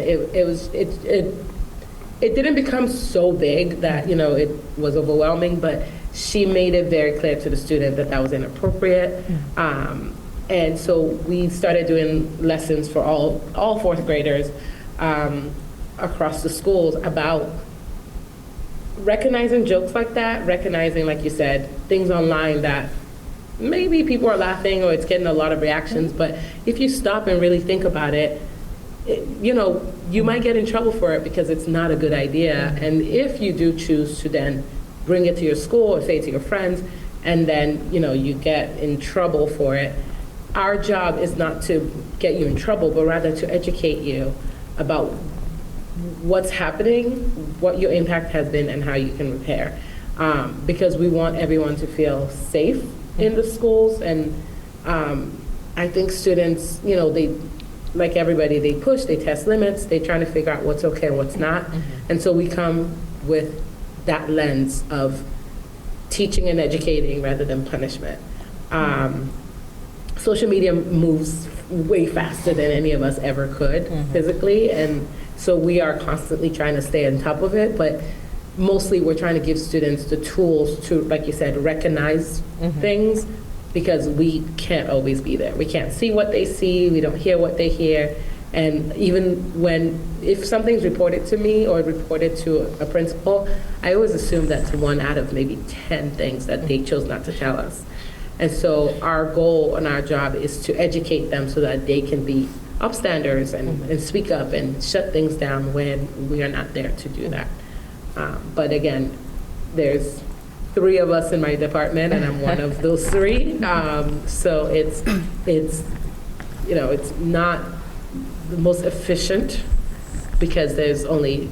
it didn't become so big that, you know, it was overwhelming, but she made it very clear to the student that that was inappropriate. And so we started doing lessons for all 4th graders across the schools about recognizing jokes like that, recognizing, like you said, things online that maybe people are laughing or it's getting a lot of reactions, but if you stop and really think about it, you know, you might get in trouble for it because it's not a good idea. And if you do choose to then bring it to your school or say it to your friends, and then, you know, you get in trouble for it, our job is not to get you in trouble, but rather to educate you about what's happening, what your impact has been, and how you can repair. Because we want everyone to feel safe in the schools. And I think students, you know, they, like everybody, they push, they test limits, they try to figure out what's okay and what's not. And so we come with that lens of teaching and educating rather than punishment. Social media moves way faster than any of us ever could physically, and so we are constantly trying to stay on top of it, but mostly we're trying to give students the tools to, like you said, recognize things, because we can't always be there. We can't see what they see, we don't hear what they hear, and even if something's reported to me or reported to a principal, I always assume that's 1 out of maybe 10 things that they chose not to tell us. And so our goal and our job is to educate them so that they can be upstanders and speak up and shut things down when we are not there to do that. But again, there's 3 of us in my department, and I'm one of those 3. So it's you know, it's not the most efficient because there's only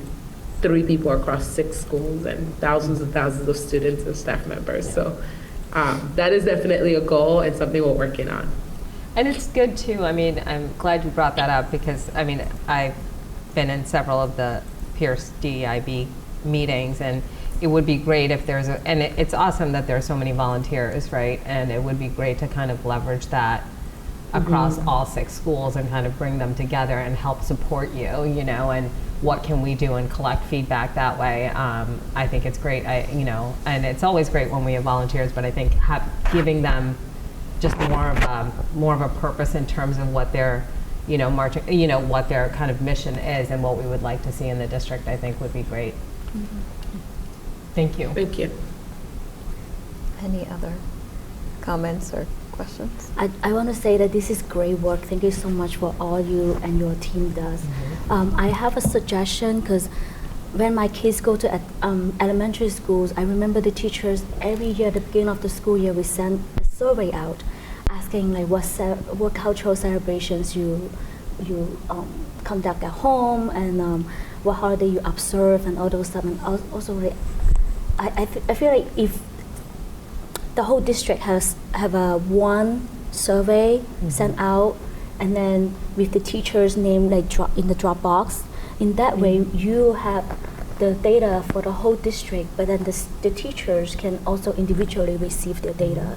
3 people across 6 schools and thousands of students and staff members. So that is definitely a goal and something we're working on. And it's good too, I mean, I'm glad you brought that up, because I mean, I've been in several of the Pierce DEIB meetings, and it would be great if there's and it's awesome that there are so many volunteers, right? And it would be great to kind of leverage that across all 6 schools and kind of bring them together and help support you, you know, and what can we do and collect feedback that way. I think it's great, you know, and it's always great when we have volunteers, but I think giving them just more of a purpose in terms of what their, you know, what their kind of mission is and what we would like to see in the district, I think would be great. Thank you. Thank you. Any other comments or questions? I want to say that this is great work. Thank you so much for all you and your team does. I have a suggestion, because when my kids go to elementary schools, I remember the teachers every year at the beginning of the school year, we send a survey out asking like what cultural celebrations you conduct at home, and what holiday you observe, and all those stuff. And also, like, I feel like if the whole district have a one survey sent out, and then with the teacher's name like drop in the Dropbox. In that way, you have the data for the whole district, but then the teachers can also individually receive their data,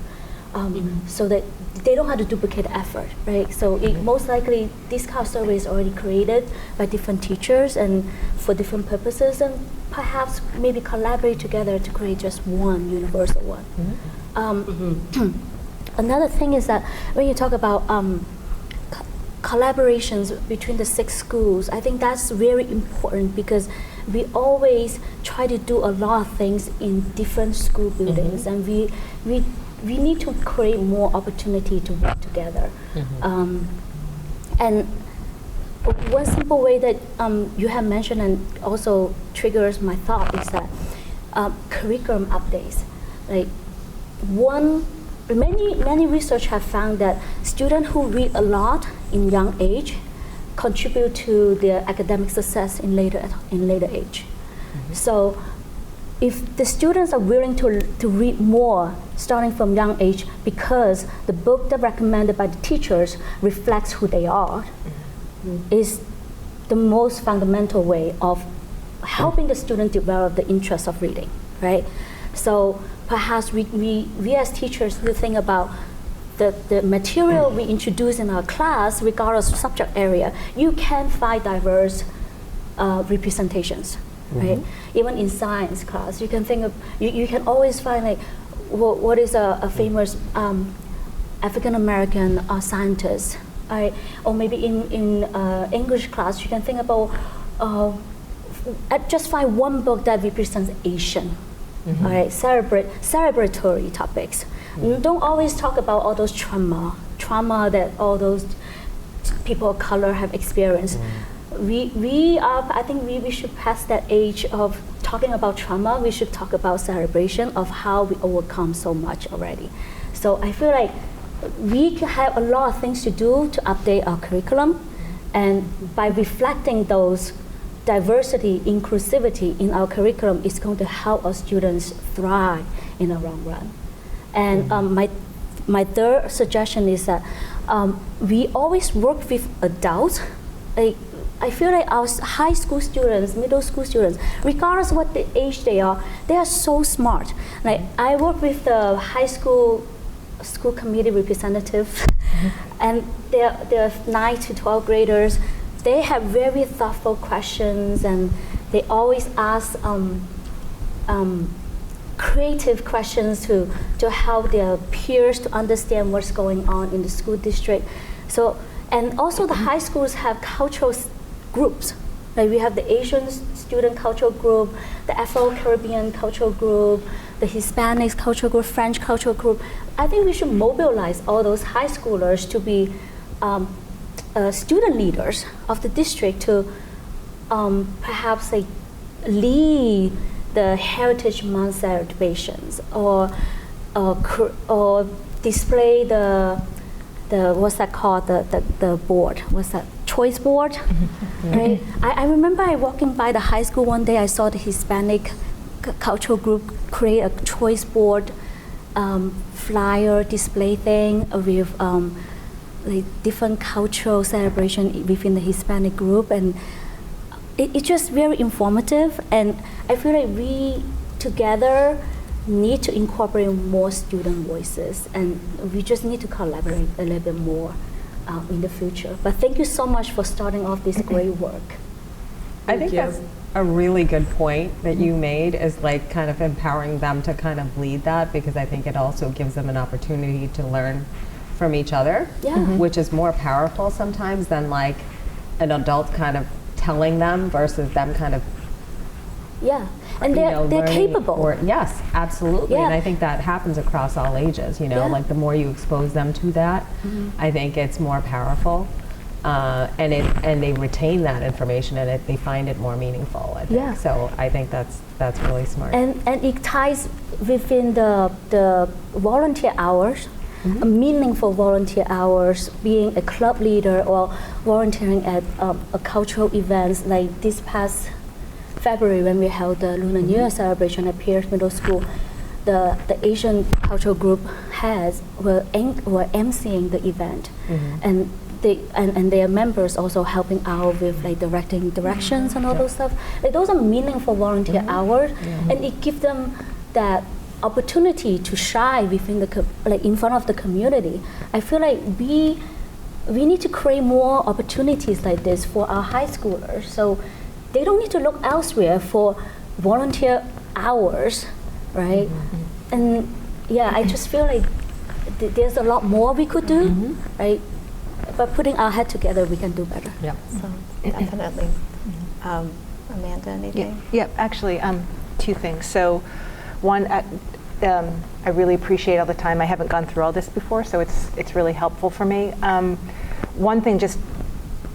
so that they don't have to duplicate effort, right? So it most likely this kind of survey is already created by different teachers and for different purposes, and perhaps maybe collaborate together to create just one universal one. Another thing is that when you talk about collaborations between the 6 schools, I think that's very important because we always try to do a lot of things in different school buildings, and we need to create more opportunity to work together. And one simple way that you have mentioned and also triggers my thought is that curriculum updates. Like many research have found that students who read a lot in young age contribute to their academic success in later age. So if the students are willing to read more starting from young age because the book that recommended by the teachers reflects who they are, is the most fundamental way of helping the student develop the interest of reading, right? So perhaps we as teachers will think about the material we introduce in our class, regardless of subject area. You can find diverse representations, right? Even in science class, you can think of, you can always find like, what is a famous African American scientist, right? Or maybe in English class, you can think about, just find one book that represents Asian, all right, celebratory topics. Don't always talk about all those trauma that all those people of color have experienced. I think we should pass that age of talking about trauma. We should talk about celebration of how we overcome so much already. So I feel like we have a lot of things to do to update our curriculum, and by reflecting those diversity, inclusivity in our curriculum is going to help our students thrive in the long run. And my third suggestion is that we always work with adults. I feel like our high school students, middle school students, regardless of what the age they are so smart. Like I work with the high school committee representative, and they're 9 to 12 graders. They have very thoughtful questions, and they always ask creative questions to help their peers to understand what's going on in the school district. So, and also the high schools have cultural groups. Like we have the Asian student cultural group, the Afro-Caribbean cultural group, the Hispanics cultural group, French cultural group. I think we should mobilize all those high schoolers to be student leaders of the district to perhaps like lead the Heritage Month celebrations or display the what's that called, the board, what's that, choice board, right? I remember I walking by the high school one day, I saw the Hispanic cultural group create a choice board flyer display thing with like different cultural celebration within the Hispanic group, and it's just very informative, and I feel like we together need to incorporate more student voices, and we just need to collaborate a little bit more in the future. But thank you so much for starting off this great work. I think that's a really good point that you made, is like kind of empowering them to kind of lead that, because I think it also gives them an opportunity to learn from each other, which is more powerful sometimes than like an adult kind of telling them versus them kind of and they're capable. Yes, absolutely. And I think that happens across all ages, like the more you expose them to that, I think it's more powerful. And they retain that information, and they find it more meaningful, I think. So I think that's really smart. And it ties within the volunteer hours, meaningful volunteer hours, being a club leader or volunteering at a cultural events like this past February when we held the Lunar New Year celebration at Pierce Middle School. the Asian cultural group heads were emceeing the event, and their members also helping out with like directing directions and all those stuff. Like those are meaningful volunteer hours, and it gives them that opportunity to shine within the like in front of the community. I feel like we need to create more opportunities like this for our high schoolers, so they don't need to look elsewhere for volunteer hours, right? And yeah, I just feel like there's a lot more we could do, right? But putting our head together, we can do better. Yeah. So definitely. Amanda, anything? Yeah, actually, two things. So one, I really appreciate all the time. I haven't gone through all this before, so it's really helpful for me. One thing, just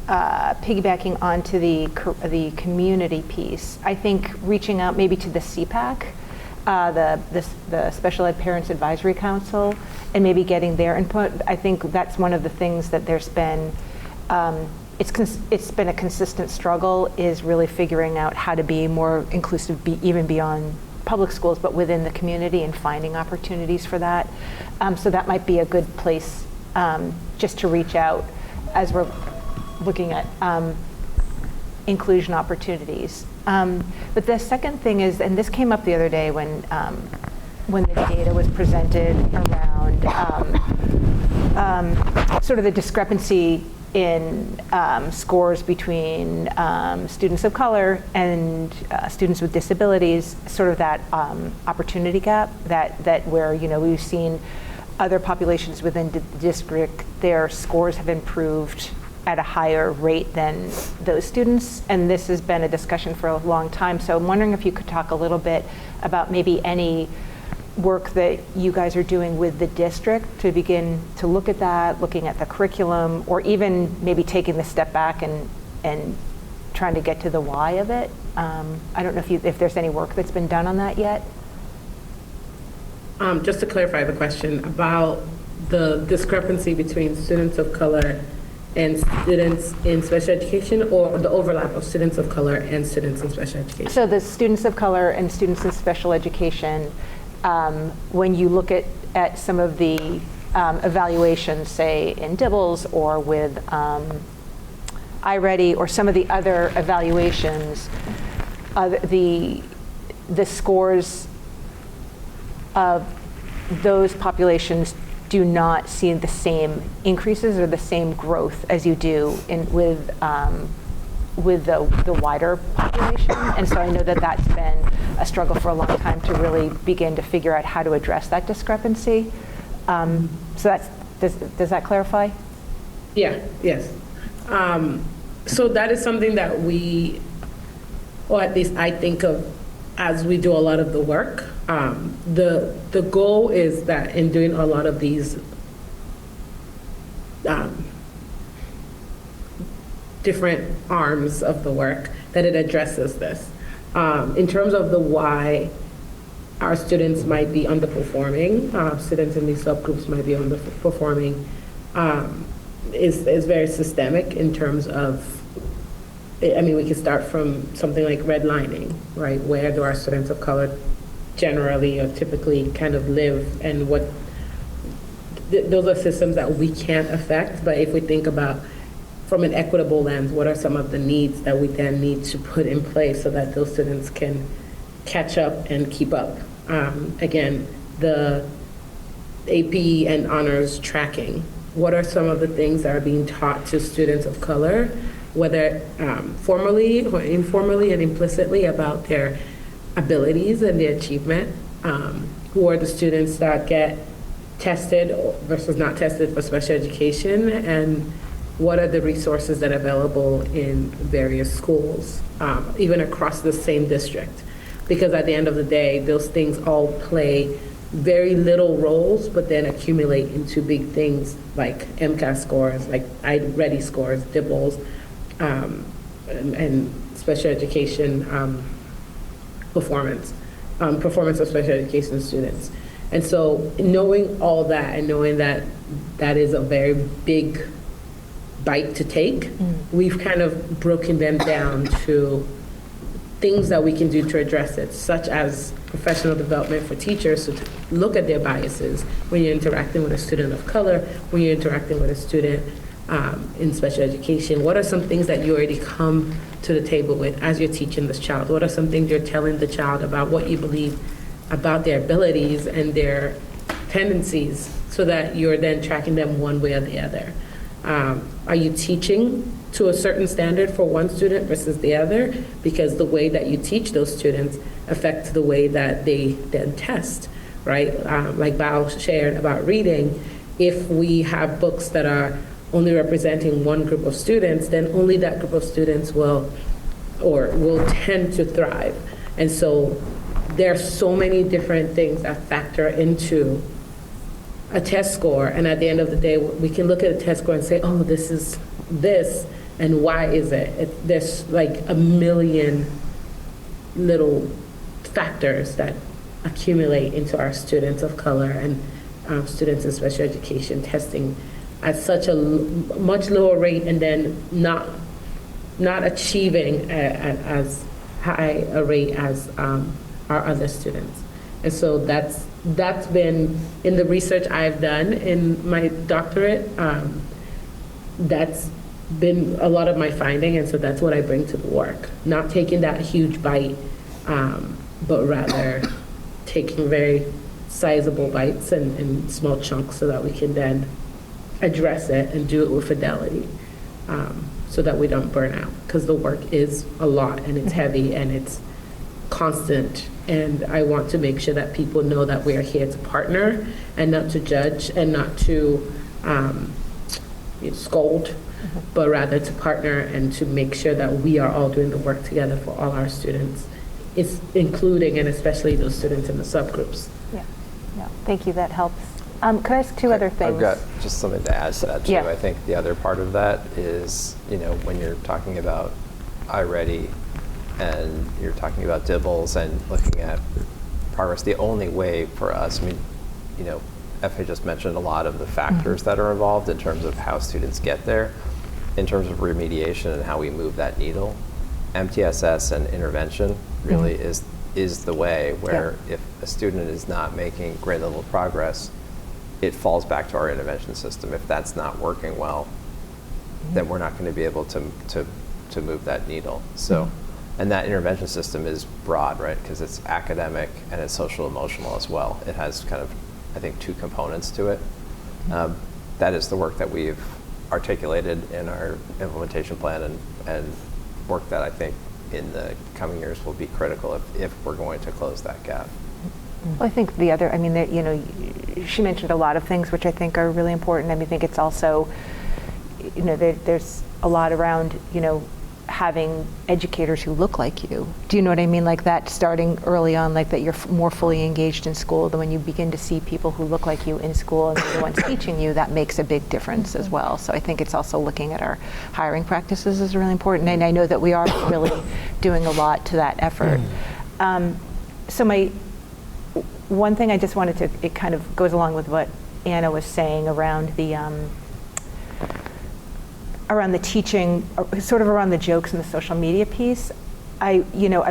piggybacking onto the community piece, I think reaching out maybe to the CPAC, the Special Ed Parents Advisory Council, and maybe getting their input. I think that's one of the things that there's been, it's been a consistent struggle, is really figuring out how to be more inclusive, even beyond public schools, but within the community, and finding opportunities for that. So that might be a good place just to reach out as we're looking at inclusion opportunities. But the second thing is, and this came up the other day when the data was presented around sort of the discrepancy in scores between students of color and students with disabilities, sort of that opportunity gap that where, you know, we've seen other populations within the district, their scores have improved at a higher rate than those students, and this has been a discussion for a long time. So I'm wondering if you could talk a little bit about maybe any work that you guys are doing with the district to begin to look at that, looking at the curriculum, or even maybe taking the step back and trying to get to the why of it. I don't know if there's any work that's been done on that yet. Just to clarify the question about the discrepancy between students of color and students in special education, or the overlap of students of color and students in special education? So the students of color and students in special education, when you look at some of the evaluations, say in Dibbles or with iReady or some of the other evaluations, the scores of those populations do not see the same increases or the same growth as you do with the wider population. And so I know that that's been a struggle for a long time to really begin to figure out how to address that discrepancy. So does that clarify? Yeah, yes. So that is something that we, or at least I think of as we do a lot of the work. The goal is that in doing a lot of these different arms of the work, that it addresses this. In terms of the why our students might be underperforming, students in these subgroups might be underperforming, is very systemic in terms of, I mean, we can start from something like redlining, right? Where do our students of color generally or typically kind of live, and what, those are systems that we can't affect, but if we think about from an equitable lens, what are some of the needs that we then need to put in place so that those students can catch up and keep up? Again, the AP and honors tracking. What are some of the things that are being taught to students of color, whether formally or informally and implicitly, about their abilities and their achievement? Who are the students that get tested versus not tested for special education? And what are the resources that are available in various schools, even across the same district? Because at the end of the day, those things all play very little roles, but then accumulate into big things like MCAS scores, like iReady scores, DIBELS, and special education performance of special education students. And so knowing all that, and knowing that that is a very big bite to take, we've kind of broken them down to things that we can do to address it, such as professional development for teachers to look at their biases when you're interacting with a student of color, when you're interacting with a student in special education. What are some things that you already come to the table with as you're teaching this child? What are some things you're telling the child about what you believe about their abilities and their tendencies, so that you're then tracking them one way or the other? Are you teaching to a certain standard for one student versus the other? Because the way that you teach those students affects the way that they then test, right? Like Val shared about reading, if we have books that are only representing one group of students, then only that group of students will tend to thrive. And so there are so many different things that factor into a test score, and at the end of the day, we can look at a test score and say, oh, this is this, and why is it? There's like a million little factors that accumulate into our students of color and students in special education testing at such a much lower rate, and then not achieving at as high a rate as our other students. And so that's been, in the research I've done in my doctorate, that's been a lot of my finding, and so that's what I bring to the work. Not taking that huge bite, but rather taking very sizable bites and small chunks so that we can then address it and do it with fidelity, so that we don't burn out, because the work is a lot and it's heavy and it's constant. And I want to make sure that people know that we are here to partner and not to judge and not to scold, but rather to partner and to make sure that we are all doing the work together for all our students, it's including and especially those students in the subgroups. Yeah, thank you, that helps. Could I ask two other things? I've got just something to add to that too. Yeah. I think the other part of that is, when you're talking about iReady and you're talking about DIBELS and looking at progress, the only way for us, FA just mentioned a lot of the factors that are involved in terms of how students get there, in terms of remediation and how we move that needle. MTSS and intervention really is the way where if a student is not making grade level progress, it falls back to our intervention system. If that's not working well, then we're not going to be able to move that needle. So, and that intervention system is broad, right? Because it's academic and it's social emotional as well. It has kind of, I think, two components to it. That is the work that we've articulated in our implementation plan, and work that I think in the coming years will be critical if we're going to close that gap. Well, I think the other, she mentioned a lot of things which I think are really important. I think it's also, there's a lot around, having educators who look like you. Do you know what I mean? Like that, starting early on, like that you're more fully engaged in school. Then when you begin to see people who look like you in school and they're the ones teaching you, that makes a big difference as well. So I think it's also looking at our hiring practices is really important. And I know that we are really doing a lot to that effort. So one thing I just wanted to, it kind of goes along with what Anna was saying around the teaching, sort of around the jokes and the social media piece. I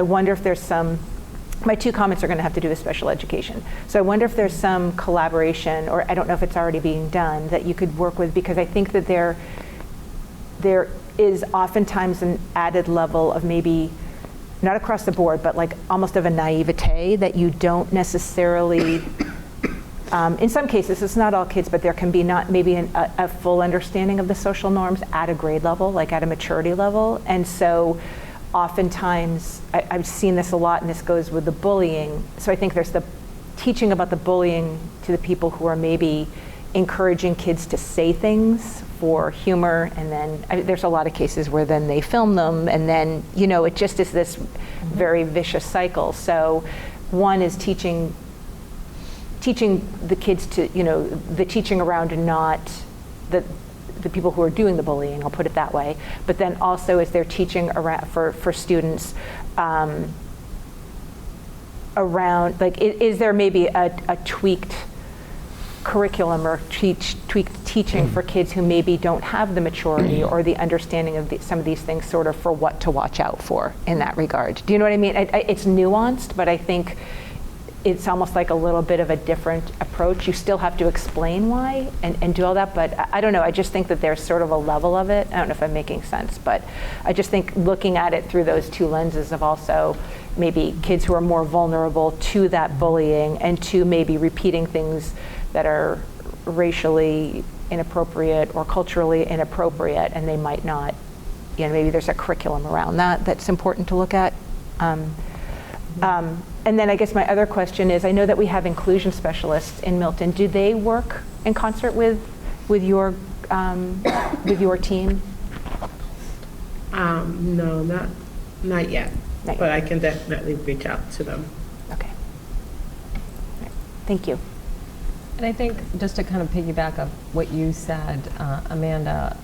wonder if there's my two comments are going to have to do with special education. So I wonder if there's some collaboration, or I don't know if it's already being done, that you could work with, because I think that there is oftentimes an added level of maybe, not across the board, but like almost of a naivete that you don't necessarily, in some cases, it's not all kids, but there can be not maybe a full understanding of the social norms at a grade level, like at a maturity level. And so oftentimes, I've seen this a lot, and this goes with the bullying. So I think there's the teaching about the bullying to the people who are maybe encouraging kids to say things for humor, and then there's a lot of cases where then they film them, and then it just is this very vicious cycle. So one is teaching the kids to, the teaching around not the people who are doing the bullying, I'll put it that way, but then also is there teaching around for students around, like, is there maybe a tweaked curriculum or tweak teaching for kids who maybe don't have the maturity or the understanding of some of these things, sort of for what to watch out for in that regard. Do you know what I mean? It's nuanced, but I think it's almost like a little bit of a different approach. You still have to explain why and do all that, but I don't know. I just think that there's sort of a level of it. I don't know if I'm making sense, but I just think looking at it through those two lenses of also maybe kids who are more vulnerable to that bullying and to maybe repeating things that are racially inappropriate or culturally inappropriate, and they might not, maybe there's a curriculum around that that's important to look at. And then I guess my other question is, I know that we have inclusion specialists in Milton. Do they work in concert with your team? No, not yet. Not But yet. I can definitely reach out to them. Okay. All right. Thank you. And I think just to kind of piggyback up what you said, Amanda,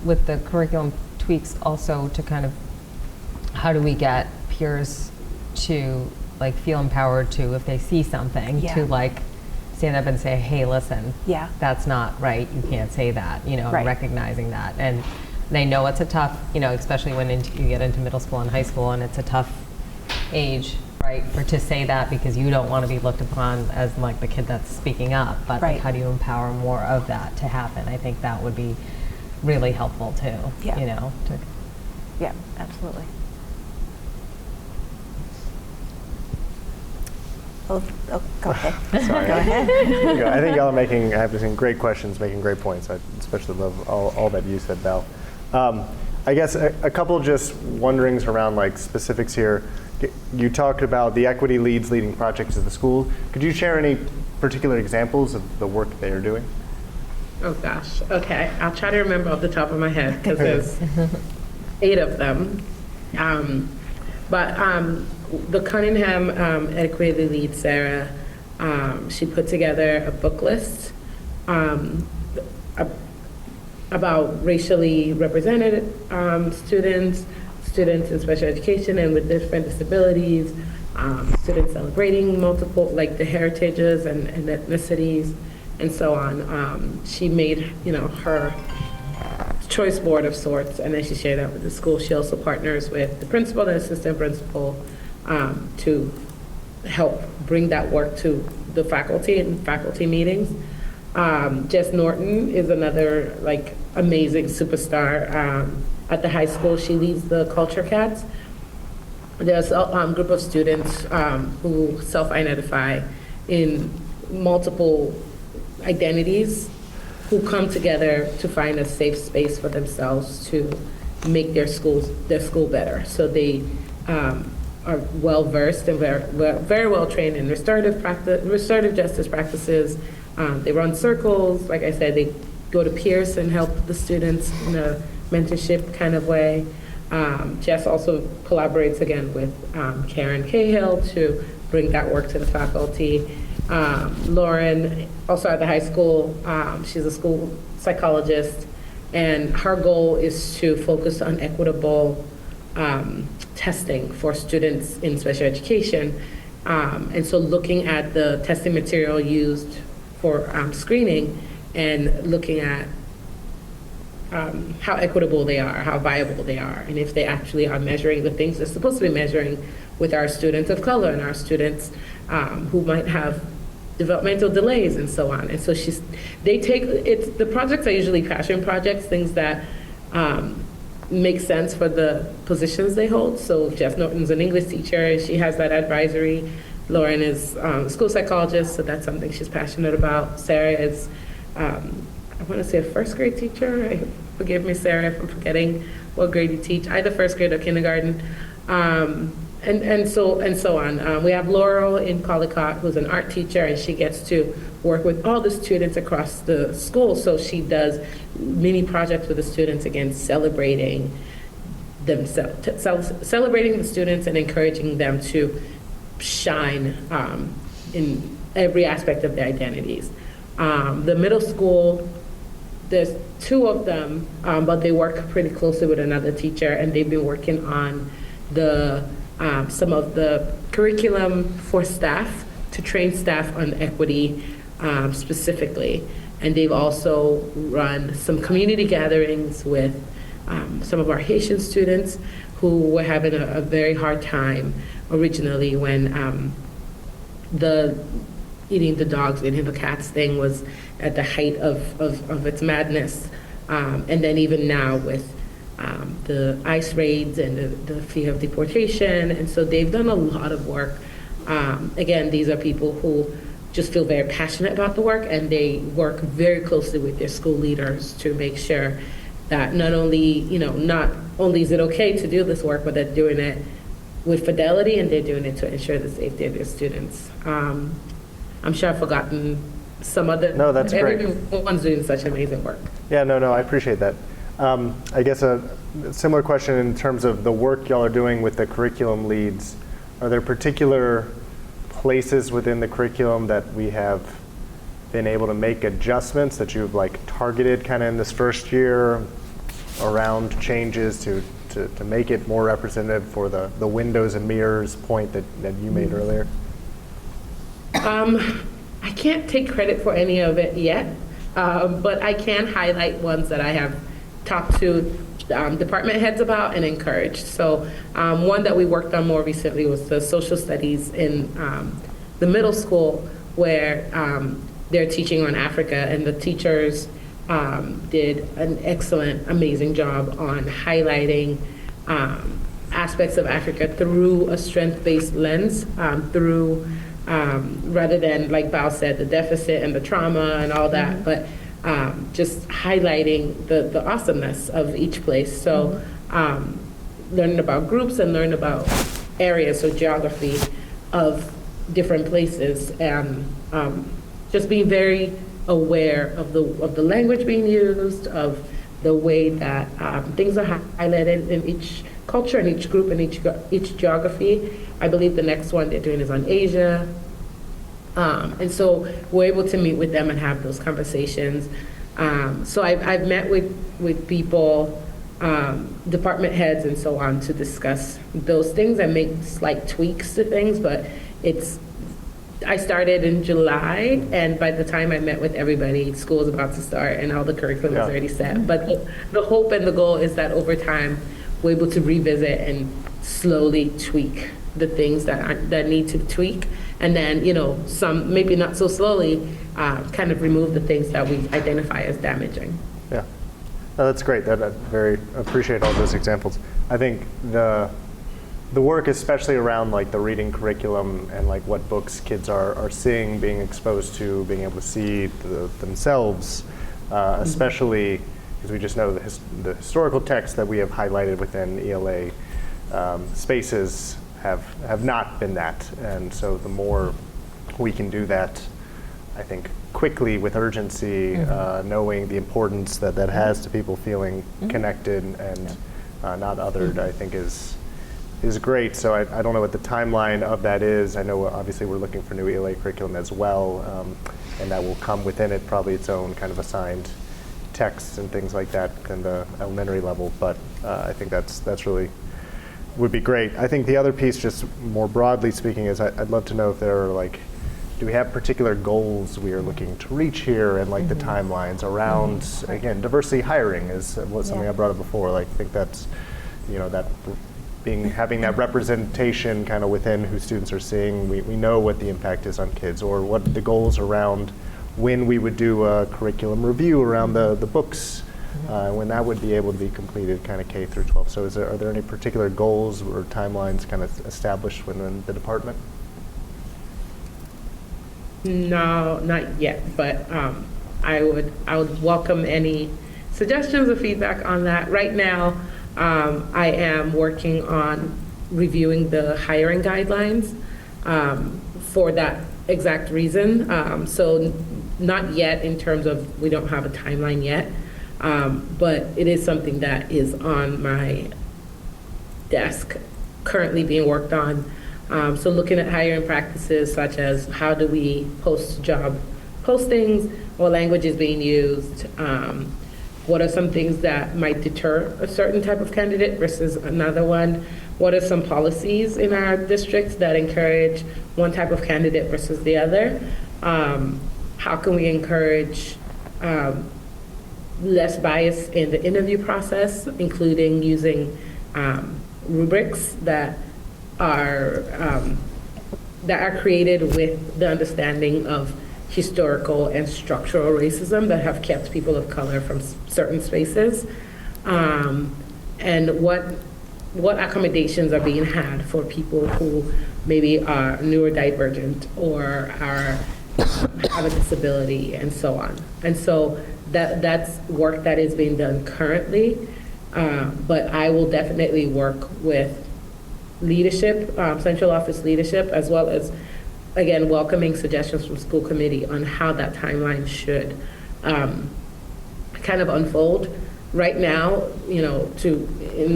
with the curriculum tweaks also to kind of how do we get peers to like feel empowered to, if they see something, Yeah. to like stand up and say, hey, listen, Yeah. that's not right, you can't say that, Right. recognizing that. And they know it's a tough, especially when you get into middle school and high school, and it's a tough age, right, to say that, because you don't want to be looked upon as like the kid that's speaking up, but Right. like, how do you empower more of that to happen? I think that would be really helpful too, Yeah. Yeah, absolutely. Oh, go ahead. Sorry. Go ahead. I think y'all are having great questions, making great points. I especially love all that you said, Val. I guess a couple just wonderings around like specifics here. You talked about the equity leading projects of the school. Could you share any particular examples of the work they are doing? Oh gosh, okay. I'll try to remember off the top of my head because there's 8 of them. But the Cunningham equity lead, Sarah, she put together a book list about racially represented students in special education and with different disabilities, students celebrating multiple, like the heritages and ethnicities and so on. She made, her choice board of sorts, and then she shared that with the school. She also partners with the principal and assistant principal to help bring that work to the faculty and faculty meetings. Jess Norton is another amazing superstar at the high school. She leads the Culture Cats. There's a group of students who self-identify in multiple identities, who come together to find a safe space for themselves to make their school better. So they are well versed and very well trained in restorative justice practices. They run circles. Like I said, they go to peers and help the students in a mentorship kind of way. Jess also collaborates again with Karen Cahill to bring that work to the faculty. Lauren, also at the high school, she's a school psychologist, and her goal is to focus on equitable testing for students in special education. And so looking at the testing material used for screening and looking at how equitable they are, how viable they are, and if they actually are measuring the things they're supposed to be measuring with our students of color and our students who might have developmental delays and so on. And so the projects are usually passion projects, things that make sense for the positions they hold. So Jeff Norton's an English teacher, she has that advisory. Lauren is a school psychologist, so that's something she's passionate about. Sarah is, I want to say a first grade teacher. Forgive me, Sarah, if I'm forgetting what grade you teach, either first grade or kindergarten. And so on. We have Laurel in Collicott, who's an art teacher, and she gets to work with all the students across the school. So she does mini projects with the students, again, celebrating themselves, celebrating the students and encouraging them to shine in every aspect of their identities. The middle school, there's 2 of them, but they work pretty closely with another teacher, and they've been working on some of the curriculum for staff to train staff on equity specifically. And they've also run some community gatherings with some of our Haitian students who were having a very hard time originally when the eating the dogs, eating the cats thing was at the height of its madness. And then even now with the ICE raids and the fear of deportation. And so they've done a lot of work. Again, these are people who just feel very passionate about the work, and they work very closely with their school leaders to make sure that not only is it okay to do this work, but they're doing it with fidelity, and they're doing it to ensure the safety of their students. I'm sure I've forgotten some other. No, that's great. Everyone's doing such amazing work. Yeah, no, I appreciate that. I guess a similar question in terms of the work y'all are doing with the curriculum leads. Are there particular places within the curriculum that we have been able to make adjustments that you've like targeted kind of in this first year around changes to make it more representative for the windows and mirrors point that you made earlier? I can't take credit for any of it yet, but I can highlight ones that I have talked to department heads about and encouraged. So one that we worked on more recently was the social studies in the middle school, where they're teaching on Africa, and the teachers did an excellent, amazing job on highlighting aspects of Africa through a strength-based lens, rather than, like Bao said, the deficit and the trauma and all that, but just highlighting the awesomeness of each place. So learning about groups and learning about areas, so geography of different places, and just being very aware of the language being used, of the way that things are highlighted in each culture and each group and each geography. I believe the next one they're doing is on Asia. And so we're able to meet with them and have those conversations. So I've met with people, department heads and so on, to discuss those things and make slight tweaks to things, but I started in July, and by the time I met with everybody, school's about to start and all the curriculum is already set. But the hope and the goal is that over time, we're able to revisit and slowly tweak the things that need to tweak. And then, some, maybe not so slowly, kind of remove the things that we identify as damaging. Yeah, no, that's great. I very appreciate all those examples. I think the work, especially around like the reading curriculum and like what books kids are seeing, being exposed to, being able to see themselves, especially because we just know the historical texts that we have highlighted within ELA spaces have not been that. And so the more we can do that, I think, quickly with urgency, knowing the importance that has to people feeling connected and not othered, I think is great. So I don't know what the timeline of that is. I know obviously we're looking for new ELA curriculum as well, and that will come within it probably its own kind of assigned texts and things like that in the elementary level. But I think that's really would be great. I think the other piece, just more broadly speaking, is I'd love to know if there are like, do we have particular goals we are looking to reach here, and like the timelines around, again, diversity hiring is something I brought up before. Like, I think that's, that having that representation kind of within who students are seeing. We know what the impact is on kids, or what the goals around when we would do a curriculum review around the books, when that would be able to be completed kind of K through 12. So are there any particular goals or timelines kind of established within the department? No, not yet, but I would welcome any suggestions or feedback on that. Right now, I am working on reviewing the hiring guidelines for that exact reason. So not yet in terms of, we don't have a timeline yet, but it is something that is on my desk currently being worked on. So looking at hiring practices such as how do we post job postings, what language is being used, What are some things that might deter a certain type of candidate versus another one? What are some policies in our districts that encourage one type of candidate versus the other? How can we encourage less bias in the interview process, including using rubrics that are created with the understanding of historical and structural racism that have kept people of color from certain spaces, and what accommodations are being had for people who maybe are neurodivergent or have a disability and so on. And so that's work that is being done currently, but I will definitely work with leadership, central office leadership, as well as, again, welcoming suggestions from school committee on how that timeline should kind of unfold. Right now, in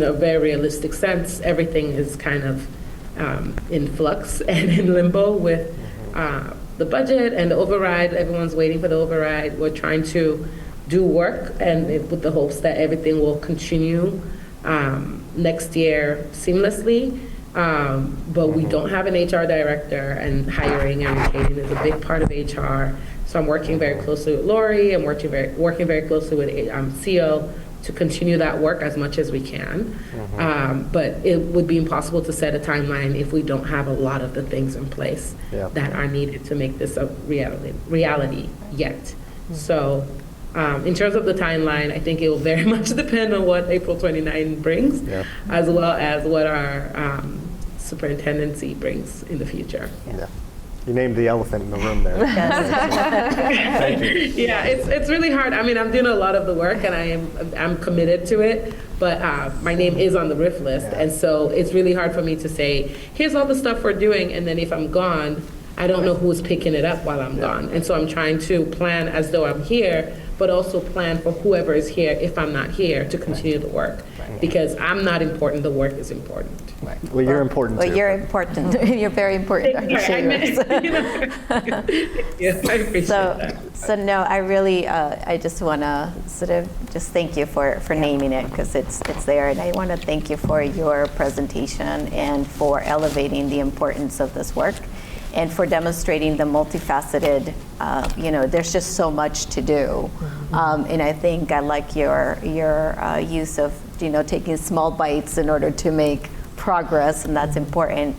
a very realistic sense, everything is kind of in flux and in limbo with the budget and the override. Everyone's waiting for the override. We're trying to do work and with the hopes that everything will continue next year seamlessly. But we don't have an HR director, and hiring and retaining is a big part of HR. So I'm working very closely with Lori. I'm working very closely with CO to continue that work as much as we can. But it would be impossible to set a timeline if we don't have a lot of the things in place that are needed to make this a reality yet. So in terms of the timeline, I think it will very much depend on what April 29 brings, as well as what our superintendency brings in the future. Yeah. You named the elephant in the room there. Thank you. Yeah, it's really hard. I mean, I'm doing a lot of the work, and I'm committed to it. But my name is on the RIF list, and so it's really hard for me to say, here's all the stuff we're doing, and then if I'm gone, I don't know who's picking it up while I'm gone. And so I'm trying to plan as though I'm here, but also plan for whoever is here if I'm not here to continue the work. Because I'm not important, the work is important. Well, you're important too. Well, you're important. You're very important. I appreciate Yes, I appreciate that. So no, I really, I just want to sort of just thank you for naming it, because it's there. And I want to thank you for your presentation and for elevating the importance of this work, and for demonstrating the multifaceted, there's just so much to do. And I think I like your use of, taking small bites in order to make progress, and that's important.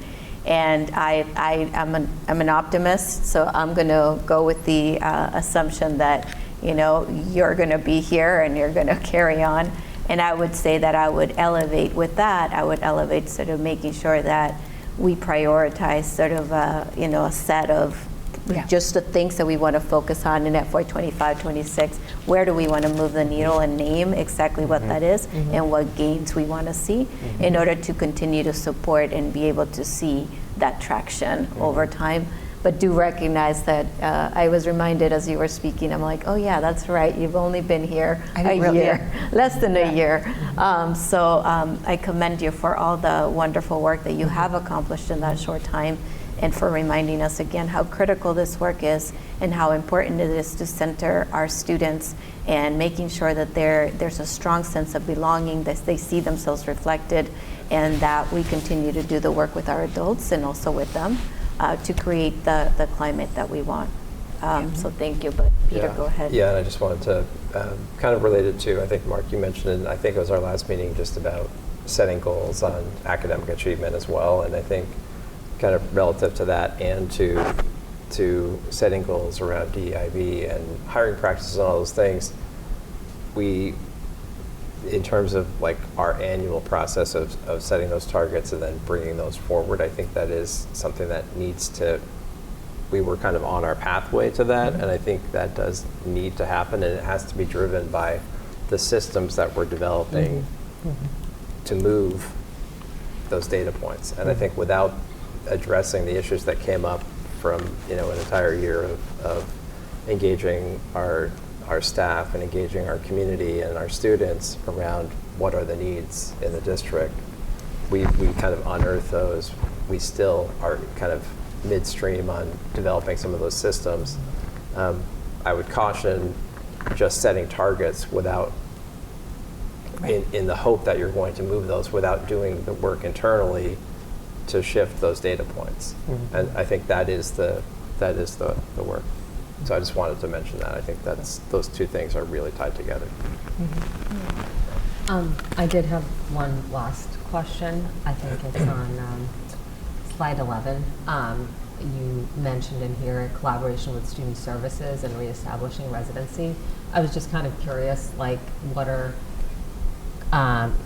And I'm an optimist, so I'm going to go with the assumption that, you're going to be here and you're going to carry on. And I would say that I would elevate with that. I would elevate sort of making sure that we prioritize sort of a set of just the things that we want to focus on in FY 25-26. Where do we want to move the needle, and name exactly what that is and what gains we want to see in order to continue to support and be able to see that traction over time. But do recognize that I was reminded as you were speaking, I'm like, oh yeah, that's right. You've only been here a year, less than a year. So I commend you for all the wonderful work that you have accomplished in that short time, and for reminding us again how critical this work is and how important it is to center our students and making sure that there's a strong sense of belonging, that they see themselves reflected, and that we continue to do the work with our adults and also with them to create the climate that we want. So thank you, but Peter, go ahead. Yeah, and I just wanted to kind of relate it to, I think, Mark, you mentioned, and I think it was our last meeting, just about setting goals on academic achievement as well. And I think kind of relative to that and to setting goals around DEIB and hiring practices and all those things, we, in terms of like our annual process of setting those targets and then bringing those forward, I think that is something that needs to, we were kind of on our pathway to that, and I think that does need to happen, and it has to be driven by the systems that we're developing to move those data points. And I think without addressing the issues that came up from an entire year of engaging our staff and engaging our community and our students around what are the needs in the district, we kind of unearth those. We still are kind of midstream on developing some of those systems. I would caution just setting targets without in the hope that you're going to move those without doing the work internally to shift those data points. And I think that is the work. So I just wanted to mention that. I think those two things are really tied together. I did have one last question. I think it's on slide 11. You mentioned in here collaboration with student services and reestablishing residency. I was just kind of curious, like, what are,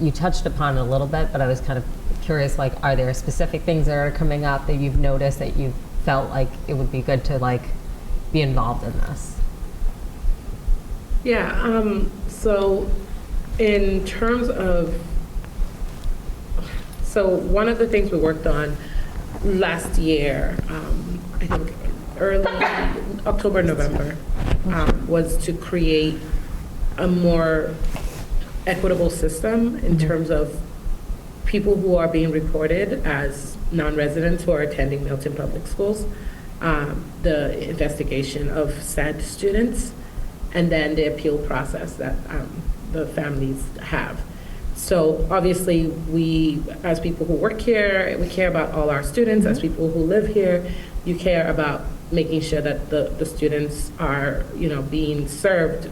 you touched upon it a little bit, but I was kind of curious, like, are there specific things that are coming up that you've noticed that you felt like it would be good to, like, be involved in this? Yeah, so in terms of, so one of the things we worked on last year, I think early October, November, was to create a more equitable system in terms of people who are being reported as non-residents who are attending Milton Public Schools, the investigation of said students, and then the appeal process that the families have. So obviously we, as people who work here, we care about all our students. As people who live here, you care about making sure that the students are, being served.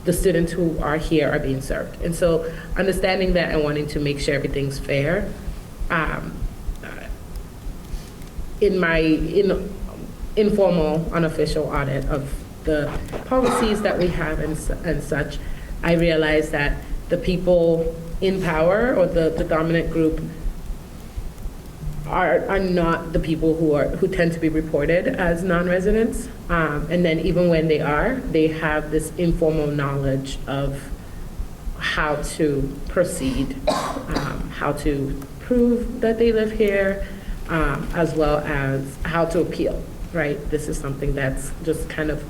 The students who are here are being served. And so understanding that and wanting to make sure everything's fair, in my informal, unofficial audit of the policies that we have and such, I realized that the people in power or the dominant group are not the people who tend to be reported as non-residents. And then even when they are, they have this informal knowledge of how to proceed, how to prove that they live here, as well as how to appeal, right? This is something that's just kind of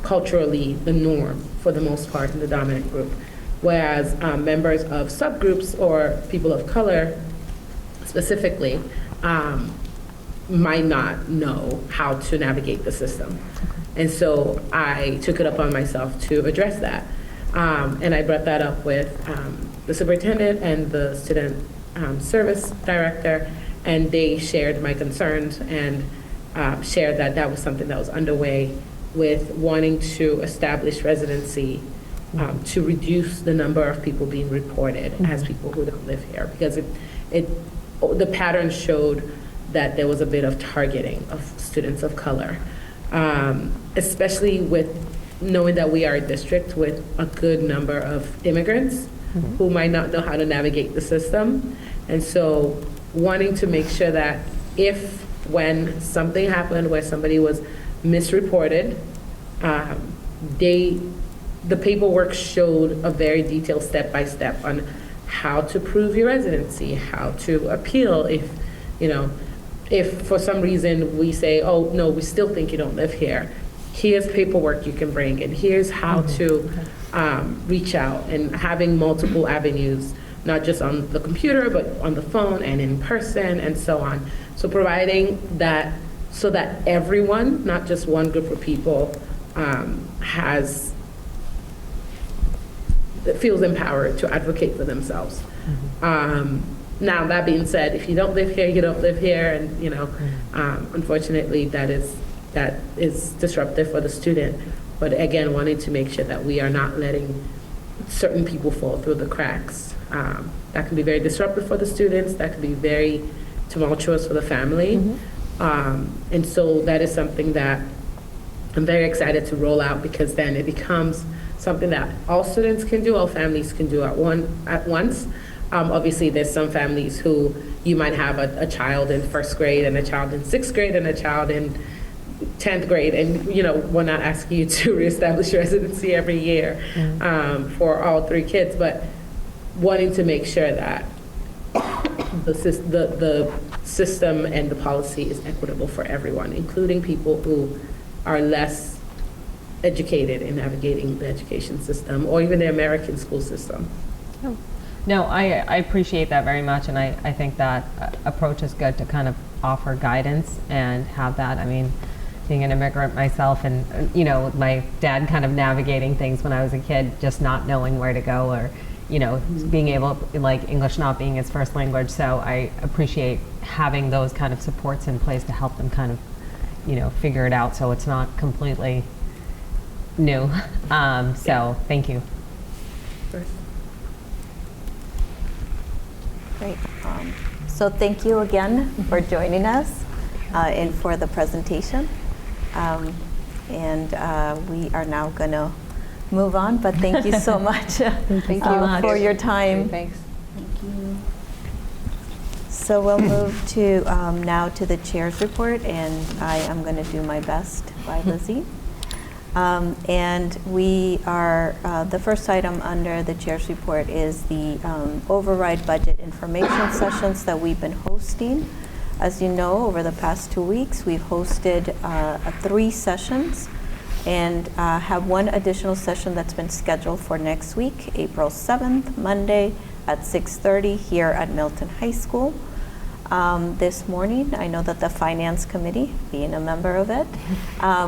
culturally the norm for the most part in the dominant group. Whereas members of subgroups or people of color specifically might not know how to navigate the system. And so I took it upon myself to address that. And I brought that up with the superintendent and the student service director, and they shared my concerns and shared that that was something that was underway with wanting to establish residency to reduce the number of people being reported as people who don't live here, because the pattern showed that there was a bit of targeting of students of color, especially with knowing that we are a district with a good number of immigrants who might not know how to navigate the system. And so wanting to make sure that when something happened where somebody was misreported, the paperwork showed a very detailed step-by-step on how to prove your residency, how to appeal if for some reason we say, oh, no, we still think you don't live here, here's paperwork you can bring, and here's how to reach out, and having multiple avenues, not just on the computer, but on the phone and in person and so on. So providing that so that everyone, not just one group of people, feels empowered to advocate for themselves. Now, that being said, if you don't live here, you don't live here, and unfortunately, that is disruptive for the student. But again, wanting to make sure that we are not letting certain people fall through the cracks. That can be very disruptive for the students. That can be very tumultuous for the family. And so that is something that I'm very excited to roll out, because then it becomes something that all students can do, all families can do at once. Obviously, there's some families who you might have a child in first grade and a child in sixth grade and a child in 10th grade, and we're not asking you to reestablish residency every year for all three kids, but wanting to make sure that the system and the policy is equitable for everyone, including people who are less educated in navigating the education system or even the American school system. No, I appreciate that very much, and I think that approach is good to kind of offer guidance and have that. I mean, being an immigrant myself, and my dad kind of navigating things when I was a kid, just not knowing where to go, or being able, like English not being his first language. So I appreciate having those kind of supports in place to help them kind of, figure it out so it's not completely new. So thank you. Great. So thank you again for joining us and for the presentation. And we are now going to move on, but thank you so much, for your time. Thanks. Thank you. So we'll move to now to the chair's report, and I am going to do my best by Lizzie. And we are, the first item under the chair's report is the override budget information sessions that we've been hosting. As you know, over the past 2 weeks, we've hosted 3 sessions and have one additional session that's been scheduled for next week, April 7th, Monday at 6:30 here at Milton High School. This morning, I know that the Finance Committee, being a member of it,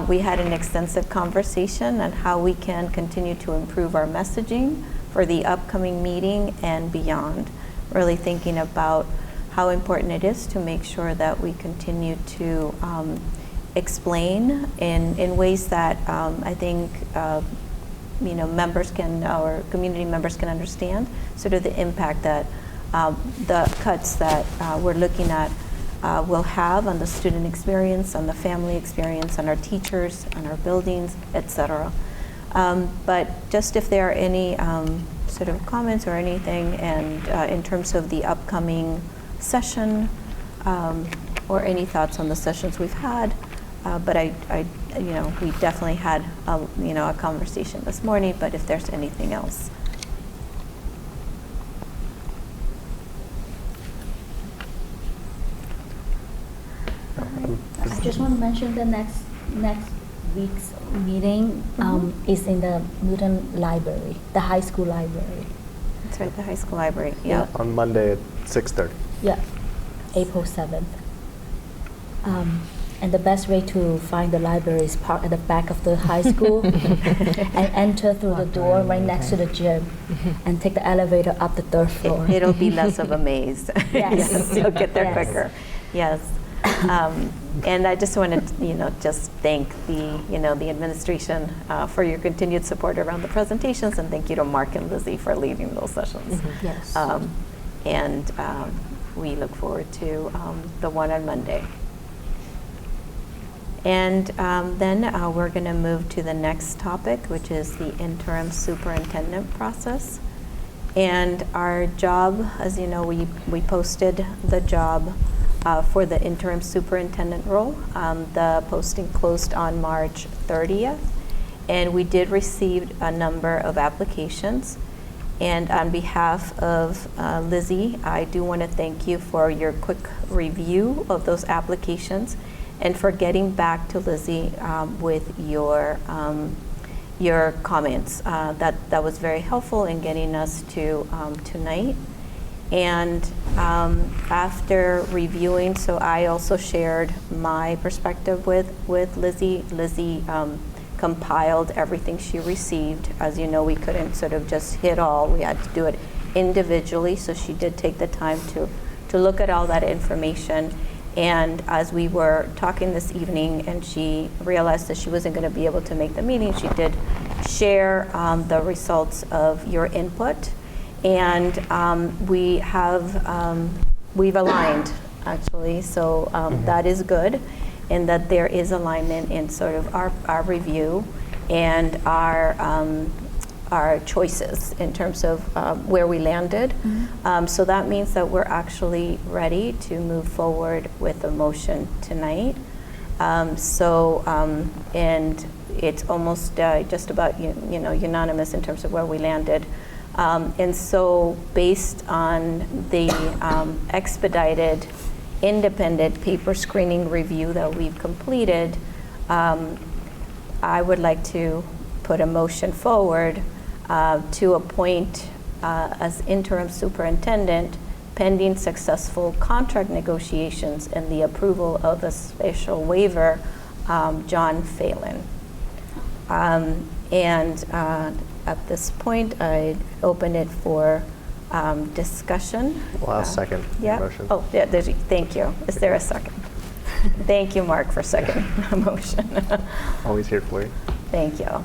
we had an extensive conversation on how we can continue to improve our messaging for the upcoming meeting and beyond. Really thinking about how important it is to make sure that we continue to explain in ways that I think members can, or community members can understand sort of the impact that the cuts that we're looking at will have on the student experience, on the family experience, on our teachers, on our buildings, etc. But just if there are any sort of comments or anything, and in terms of the upcoming session, or any thoughts on the sessions we've had. But we definitely had a conversation this morning. But if there's anything else. I just want to mention the next week's meeting is in the Milton Library, the high school library. That's right, the high school library. Yeah. On Monday at 6:30. Yeah, April 7th. And the best way to find the library is park at the back of the high school and enter through the door right next to the gym and take the elevator up the 3rd floor. It'll be less of a maze. Yes. You'll get there Yes. quicker. Yes. And I just want to, just thank the administration for your continued support around the presentations, and thank you to Mark and Lizzie for leading those sessions. Yes. And we look forward to the one on Monday. And then we're going to move to the next topic, which is the interim superintendent process. And our job, as you know, we posted the job for the interim superintendent role. The posting closed on March 30th, and we did receive a number of applications. And on behalf of Lizzie, I do want to thank you for your quick review of those applications and for getting back to Lizzie with your comments. That was very helpful in getting us to tonight. And after reviewing, so I also shared my perspective with Lizzie. Lizzie compiled everything she received. As you know, we couldn't sort of just hit all. We had to do it individually, so she did take the time to look at all that information. And as we were talking this evening and she realized that she wasn't going to be able to make the meeting, she did share the results of your input. And we've aligned, actually, so that is good, in that there is alignment in sort of our review and our choices in terms of where we landed. So that means that we're actually ready to move forward with a motion tonight. And it's almost just about unanimous in terms of where we landed. And so based on the expedited independent paper screening review that we've completed, I would like to put a motion forward to appoint as interim superintendent pending successful contract negotiations and the approval of a special waiver, John Phelan. And at this point, I open it for discussion. Well, I'll second the Yeah. motion. Oh, yeah, thank you. Is there a second? Thank you, Mark, for seconding the motion. Always here for you. Thank you.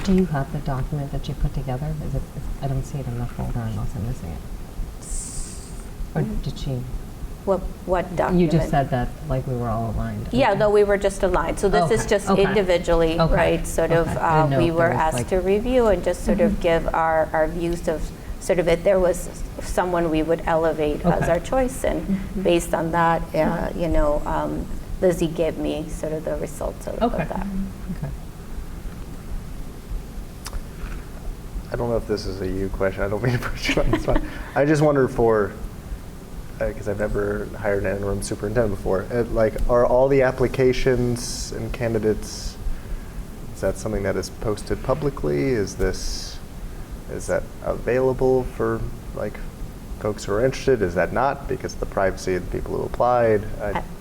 Do you have the document that you put together? I don't see it in the folder unless I'm missing it. Or did she? What document? You just said that like we were all aligned. Yeah, Okay. no, we were just aligned. So this is Okay, just okay. individually, Okay, right? Sort of, okay. I didn't know we if were there was, asked like- to review and just sort of give our views of sort of if there was someone we would elevate as Okay. our choice. And based on that, you know, Lizzie gave me sort of the results of Okay. that. Okay. I don't know if this is a you question. I don't mean to put you on the spot. I just wonder because I've never hired an interim superintendent before. Like, are all the applications and candidates, is that something that is posted publicly? Is that available for like folks who are interested? Is that not because of the privacy of the people who applied?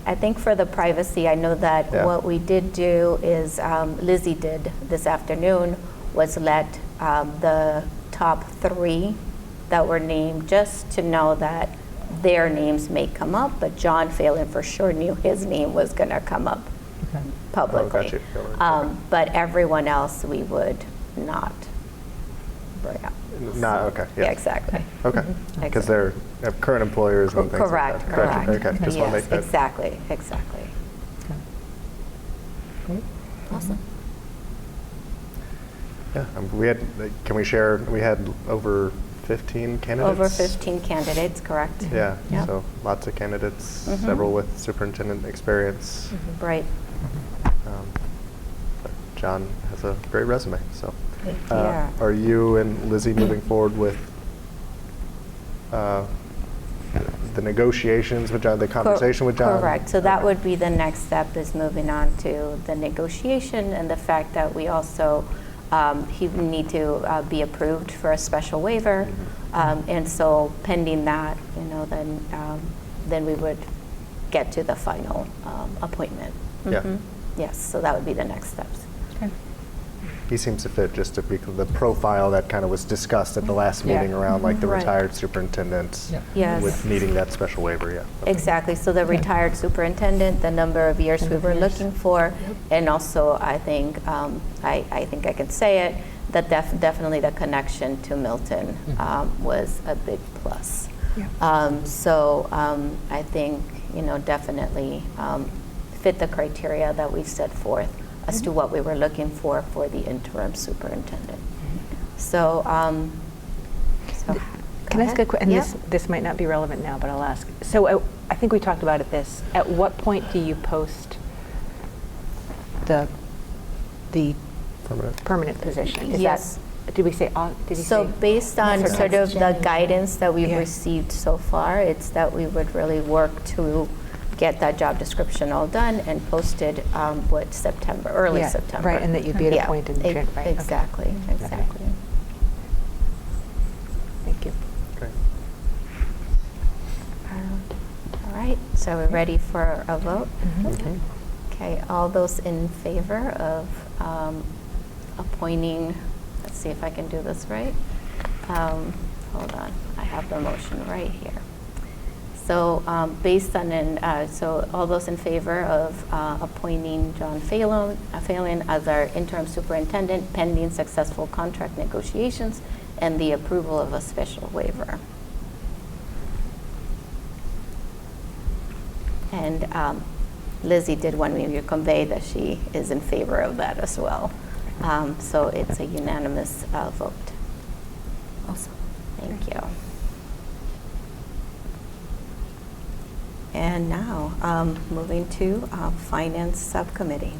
I think for the privacy, I know that Yeah. what we did do is, Lizzie did this afternoon, was let the top 3 that were named, just to know that their names may come up, but John Phelan for sure knew his name was going to come up Okay. publicly. got you. Okay. But everyone else we would not bring up. Not, okay, Yeah, yeah. exactly. Okay, because they're current employers and things Correct, like that. Gotcha. correct. Okay, just want to Yes, make that. exactly, exactly. Okay. Great. Awesome. Yeah, can we share, we had over 15 candidates? Over 15 candidates, correct? Yeah, Yep. so lots of candidates, Mhm. several with superintendent experience. Right. But John has a great resume, so. Yeah. Are you and Lizzie moving forward with the negotiations with John, the conversation with John? Correct. So that Okay. would be the next step, is moving on to the negotiation, and the fact that we also, he would need to be approved for a special waiver. And so pending that, you know, then we would get to the final appointment. Yeah. Mhm. Yes, so that would be the next steps. Okay. He seems to fit just the profile that kind of was discussed at the last Yeah. meeting around like the Right. retired superintendent Yeah. Yes. with needing that special waiver, yeah. Okay. Exactly. So the retired superintendent, the number of years we were looking for, and also I think I think I can say it, that definitely the connection to Milton was a big plus. So I think, you know, definitely fit the criteria that we set forth as to what we were looking for the interim superintendent. So, Can I ask a question? And Yeah. this might not be relevant now, but I'll ask. So I think we talked about it this. At what point do you post the permanent position? Is Yes. That, did we say? Did you So say? based on Next sort of the January. guidance that we've Yeah. received so far, it's that we would really work to get that job description all done and posted, September, early Yeah, September. right, and that you'd be Yeah, appointed in Jan- right, okay. Exactly, exactly. Thank you. Great. All right, so we're ready for a vote? Mhm. Okay, all those in favor of appointing, let's see if I can do this right. Hold on, I have the motion right here. So based on, so all those in favor of appointing John Phelan as our interim superintendent pending successful contract negotiations and the approval of a special waiver. And Lizzie did want me to convey that she is in favor of that as well. So it's a unanimous vote. Awesome. Thank you. And now, moving to Finance Subcommittee.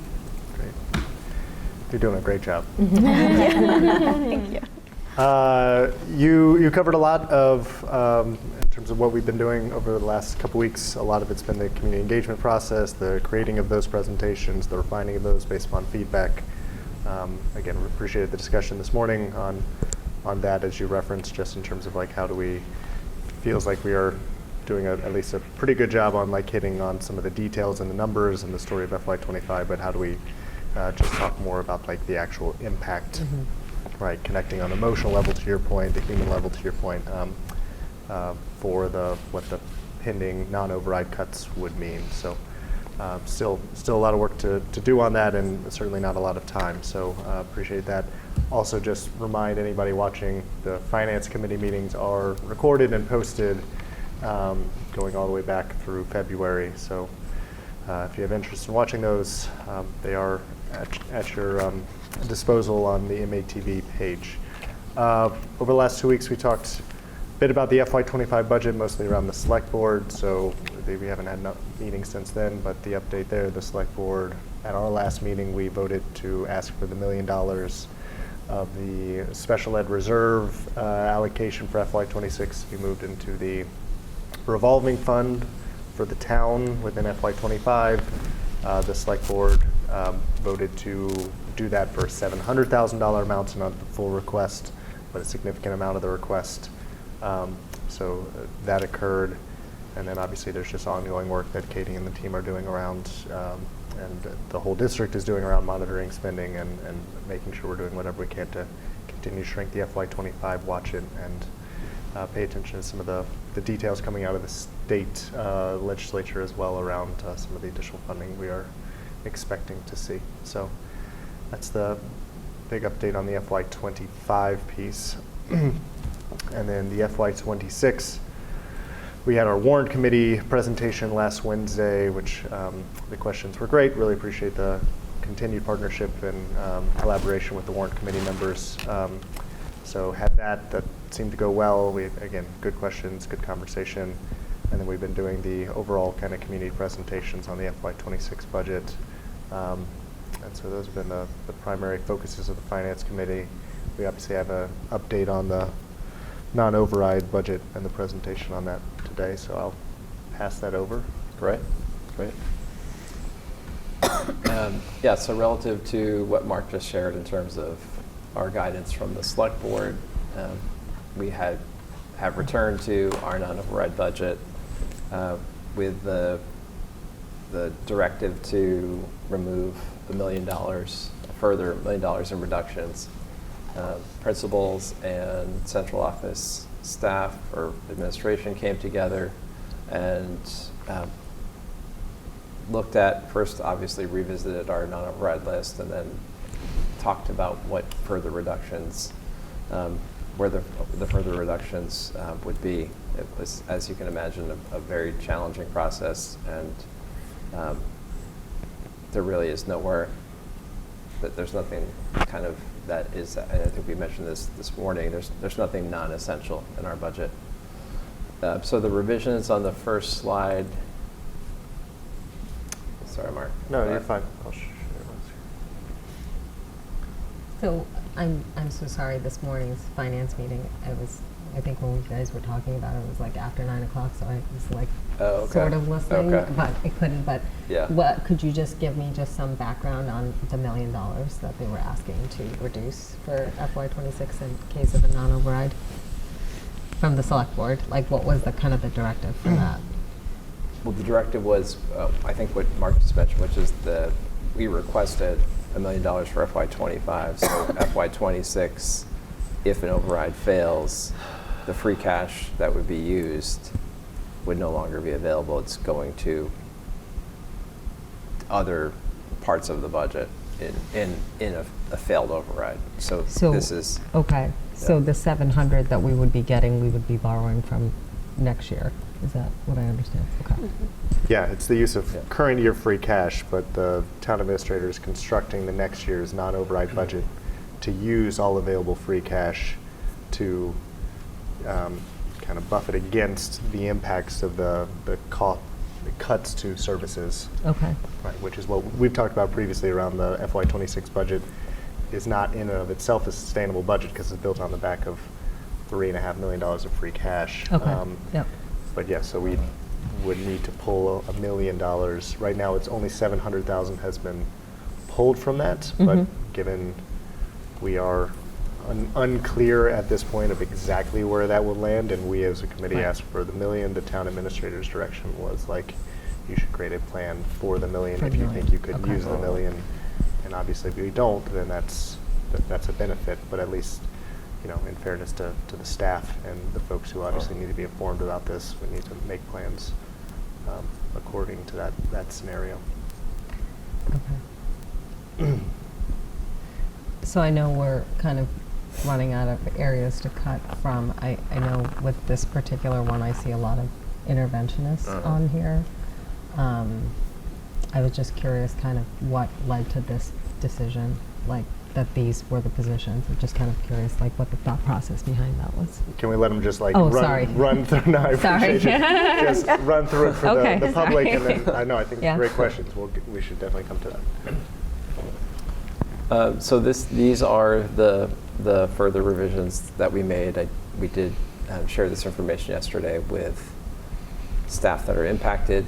Great. You're doing a great job. Thank you. You covered a lot of, in terms of what we've been doing over the last couple weeks. A lot of it's been the community engagement process, the creating of those presentations, the refining of those based upon feedback. Again, we appreciated the discussion this morning on that, as you referenced, just in terms of like how do we, feels like we are doing at least a pretty good job on like hitting on some of the details and the numbers and the story of FY25, but how do we just talk more about like the actual impact, right? Connecting on the emotional level to your point, the human level to your point, for what the pending non-override cuts would mean. So still a lot of work to do on that, and certainly not a lot of time. So appreciate that. Also, just remind anybody watching, the Finance Committee meetings are recorded and posted, going all the way back through February. So if you have interest in watching those, they are at your disposal on the MATV page. Over the last 2 weeks, we talked a bit about the FY25 budget, mostly around the select board. So we haven't had no meetings since then, but the update there, the select board, at our last meeting, we voted to ask for the $1 million of the special ed reserve allocation for FY26 to be moved into the revolving fund for the town within FY25. The select board voted to do that for $700,000 amounts, not the full request, but a significant amount of the request. So that occurred, and then obviously there's just ongoing work that Katie and the team are doing around, and the whole district is doing around monitoring spending and making sure we're doing whatever we can to continue to shrink the FY25, watch it, and pay attention to some of the details coming out of the state legislature as well around some of the additional funding we are expecting to see. So that's the big update on the FY25 piece. And then the FY26, we had our warrant committee presentation last Wednesday, which the questions were great. Really appreciate the continued partnership and collaboration with the warrant committee members. So had that seemed to go well. We, again, good questions, good conversation. And then we've been doing the overall kind of community presentations on the FY26 budget. And so those have been the primary focuses of the Finance Committee. We obviously have an update on the non-override budget and the presentation on that today, so I'll pass that over. Great. Yeah, so relative to what Mark just shared in terms of our guidance from the select board, we have returned to our non-override budget with the directive to remove $1 million, further $1 million in reductions. Principals and central office staff or administration came together and looked at, first obviously revisited our non-override list, and then talked about what further reductions, where the further reductions would be. It was, as you can imagine, a very challenging process, and there really is nowhere, that there's nothing kind of that is, and I think we mentioned this morning, there's nothing non-essential in our budget. So the revisions on the first slide, sorry, Mark. No, you're fine. I'll share So I'm so sorry. This morning's finance meeting, I think when you guys were talking about it, it was like after 9 o'clock, so I was like sort of listening, but I couldn't. But yeah. What could you just give me just some background on the $1 million that they were asking to reduce for FY26 in case of a non-override from the select board? Like, what was the kind of the directive for that? Well, the directive was, I think what Mark just mentioned, which is we requested $1 million for FY25. So FY26, if an override fails, the free cash that would be used would no longer be available. It's going to other parts of the budget in a failed override. So this is okay. Yeah. So the 700 that we would be getting, we would be borrowing from next year. Is that what I understand? Okay. Yeah, it's the use of current year free cash, but the town administrator is constructing the next year's non-override budget to use all available free cash to kind of buffet against the impacts of the cuts to services. Okay. Right, which is what we've talked about previously around the FY26 budget is not in and of itself a sustainable budget because it's built on the back of $3.5 million of free cash. Okay. Yep. But yeah, so we would need to pull $1 million. Right now, it's only $700,000 has been pulled from that. But given we are unclear at this point of exactly where that will land, and we as a committee asked for the $1 million, the town administrator's direction was like, you should create a plan for the $1 million if you think you could use the $1 million And obviously, if we don't, then that's a benefit. But at least, in fairness to the staff and the folks who obviously need to be informed about this, we need to make plans according to that scenario. Okay. So I know we're kind of running out of areas to cut from. I know with this particular one, I see a lot of interventionists on here. I was just curious kind of what led to this decision, like that these were the positions. I'm just kind of curious, like what the thought process behind that was. Can we let them just like sorry. run through? No, I Sorry. appreciate you. Just run through it for Okay, the public, sorry. and then I think Yeah. great questions. We should definitely come to that. So these are the further revisions that we made. We did share this information yesterday with staff that are impacted,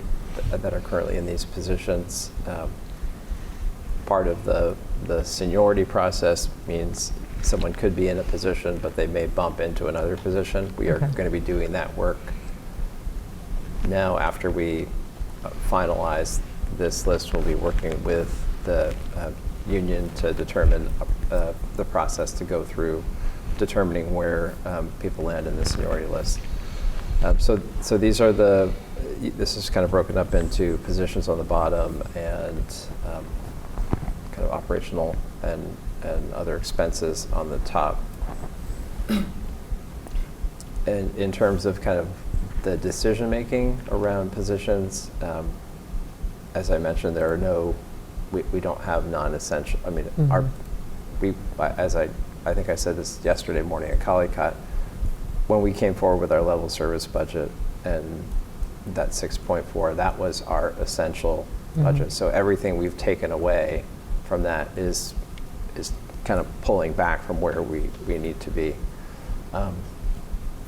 that are currently in these positions. Part of the seniority process means someone could be in a position, but they may bump into another position. We are going to be doing that work now. After we finalize this list, we'll be working with the union to determine the process to go through determining where people land in the seniority list. So these are this is kind of broken up into positions on the bottom and kind of operational and other expenses on the top. And in terms of kind of the decision making around positions, as I mentioned, there are we don't have non-essential. I mean, I think I said this yesterday morning at Collycott, when we came forward with our level service budget and that 6.4, that was our essential budget. So everything we've taken away from that is kind of pulling back from where we need to be.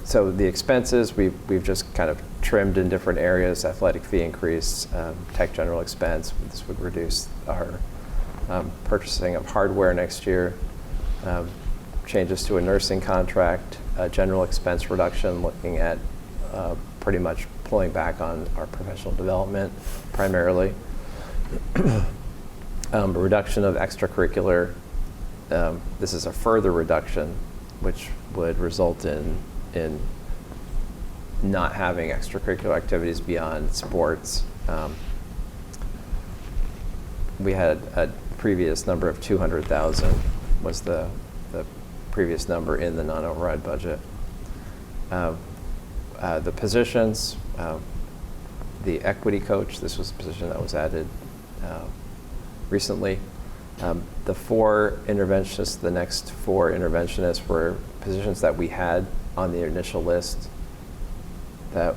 So the expenses, we've just kind of trimmed in different areas. Athletic fee increase, tech general expense. This would reduce our purchasing of hardware next year. Changes to a nursing contract, general expense reduction, looking at pretty much pulling back on our professional development primarily. Reduction of extracurricular. This is a further reduction, which would result in not having extracurricular activities beyond sports. We had a previous number of 200,000 was the previous number in the non-override budget. The positions, the equity coach, this was a position that was added recently. The four interventionists, the next four interventionists were positions that we had on the initial list that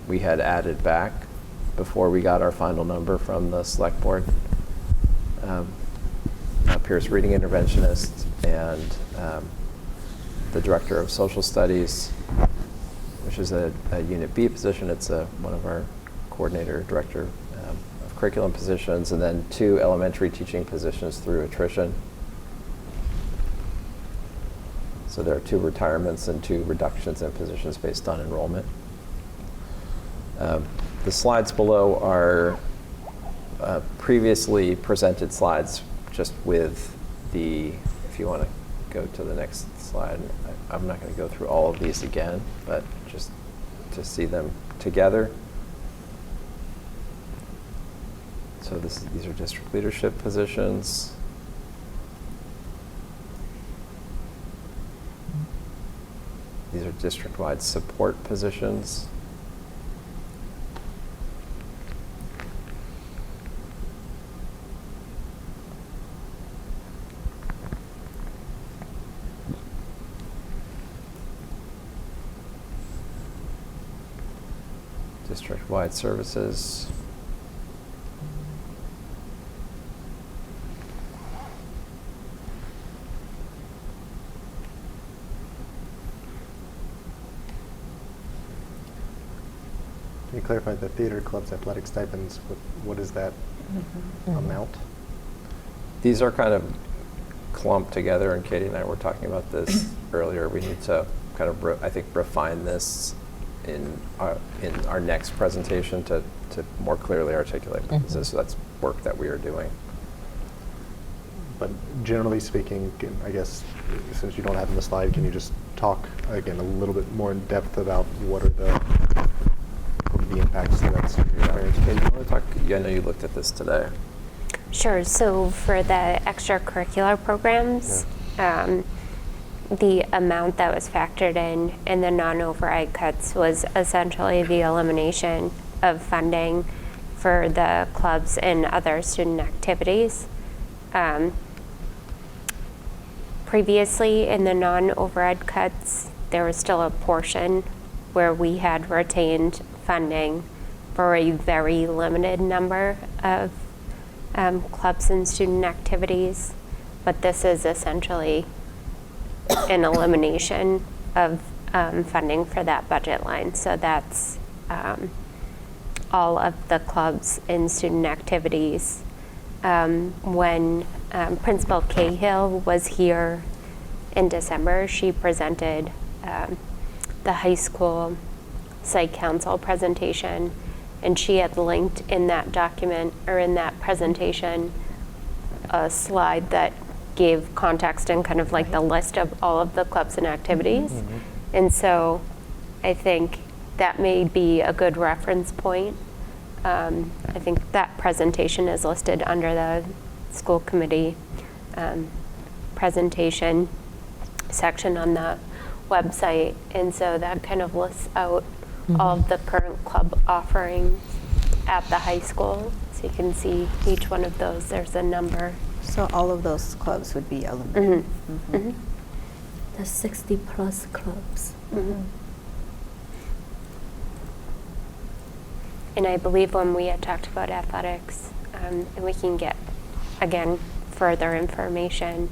we had added back before we got our final number from the select board. Pierce reading interventionist and the director of social studies, which is a Unit B position. It's one of our coordinator, director of curriculum positions, and then 2 elementary teaching positions through attrition. So there are 2 retirements and 2 reductions in positions based on enrollment. The slides below are previously presented slides, just with if you want to go to the next slide. I'm not going to go through all of these again, but just to see them together. So these are district leadership positions. These are district-wide support positions. District-wide services. Can you clarify the theater club's athletic stipends? What is that amount? These are kind of clumped together, and Katie and I were talking about this earlier. We need to kind of, I think, refine this in our next presentation to more clearly articulate this. So that's work that we are doing. But generally speaking, I guess, since you don't have in the slide, can you just talk, again, a little bit more in depth about what are the impacts to that student experience? Can you want to talk? I know you looked at this today. Sure. So for the extracurricular programs, the amount that was factored in the non-override cuts was essentially the elimination of funding for the clubs and other student activities. Previously, in the non-override cuts, there was still a portion where we had retained funding for a very limited number of clubs and student activities, but this is essentially an elimination of funding for that budget line. So that's all of the clubs and student activities. When Principal Cahill was here in December, she presented the high school site council presentation, and she had linked in that document or in that presentation a slide that gave context and kind of like the list of all of the clubs and activities. And so I think that may be a good reference point. I think that presentation is listed under the school committee presentation section on the website. And so that kind of lists out all of the current club offerings at the high school. So you can see each one of those, there's a number. So all of those clubs would be eliminated. The 60+ clubs. And I believe when we had talked about athletics, and we can get, again, further information,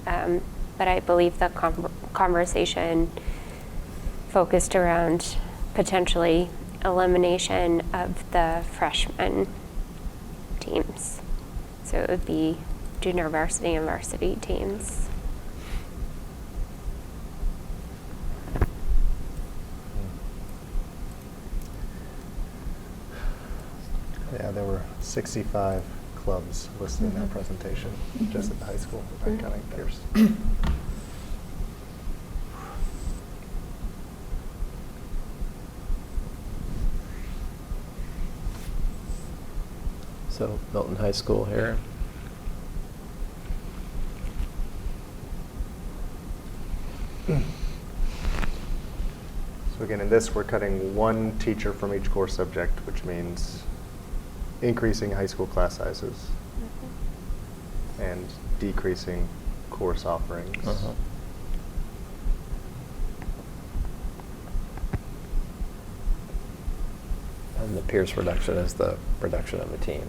but I believe the conversation focused around potentially elimination of the freshman teams. So it would be junior varsity and varsity teams. Yeah, there were 65 clubs listed in that presentation, just at the high school, without counting Pierce. So Milton High School here. So again, in this, we're cutting one teacher from each core subject, which means increasing high school class sizes and decreasing course offerings. And the Pierce reduction is the reduction of a team.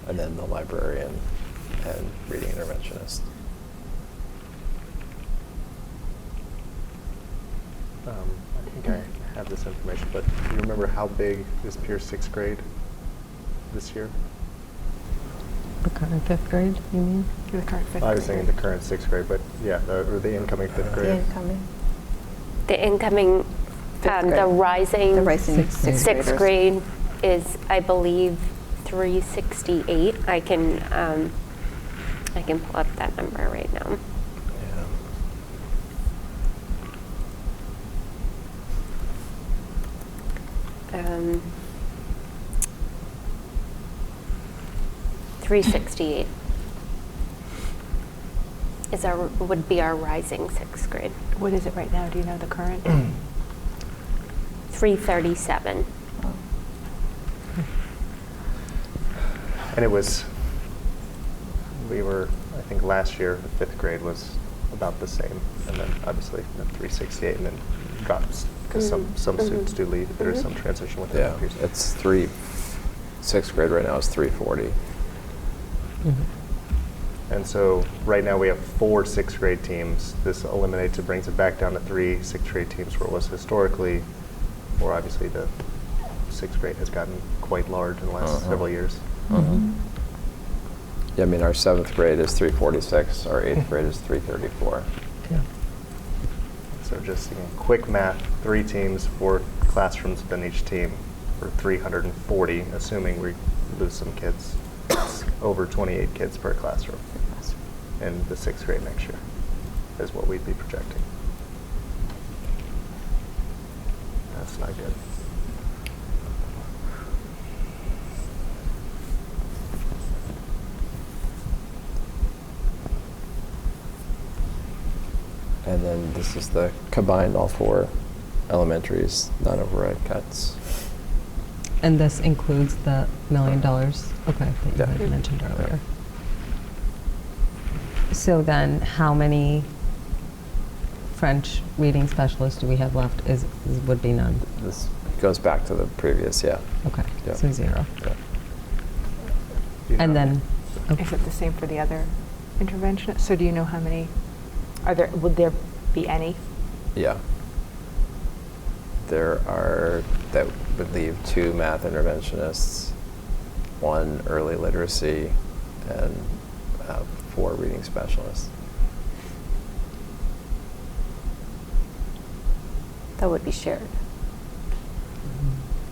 And then the librarian and reading interventionist. I think I have this information, but do you remember how big is Pierce 6th grade this year? The current 5th grade, you mean? The current 5th I was grade. thinking the current 6th grade, but yeah, or the incoming 5th grade. The incoming. The incoming, Fifth grade. the rising The rising sixth sixth graders. grade is, I believe, 368. I can pull up that number right now. Yeah. Um, 368 would be our rising 6th grade. What is it right now? Do you know the current? 337. And it was, I think last year, the 5th grade was about the same. And then obviously the 368 and then drops because some students do leave. There is some transition with Yeah, it. it's 6th grade right now is 340. And so right now we have 4 6th grade teams. This eliminates it, brings it back down to 3 6th grade teams where it was historically, or obviously the 6th grade has gotten quite large in the last several years. Yeah, I mean, our 7th grade is 346, our 8th grade is 334. Yeah. So just quick math, 3 teams, 4 classrooms within each team for 340, assuming we lose some kids. over 28 kids per classroom in the 6th grade next year, is what we'd be projecting. That's not good. And then this is the combined all 4 elementaries, non-override cuts. And this includes the $1 million, okay, that you Yeah. had mentioned earlier. So then, how many French reading specialists do we have left? Would be none. This goes back to the previous, yeah. Okay, Yeah. so 0. Yeah. You And know, then, Is it the same for the other interventionists? So do you know how many, would there be any? Yeah. There are, that would leave 2 math interventionists, 1 early literacy, and 4 reading specialists. That would be shared.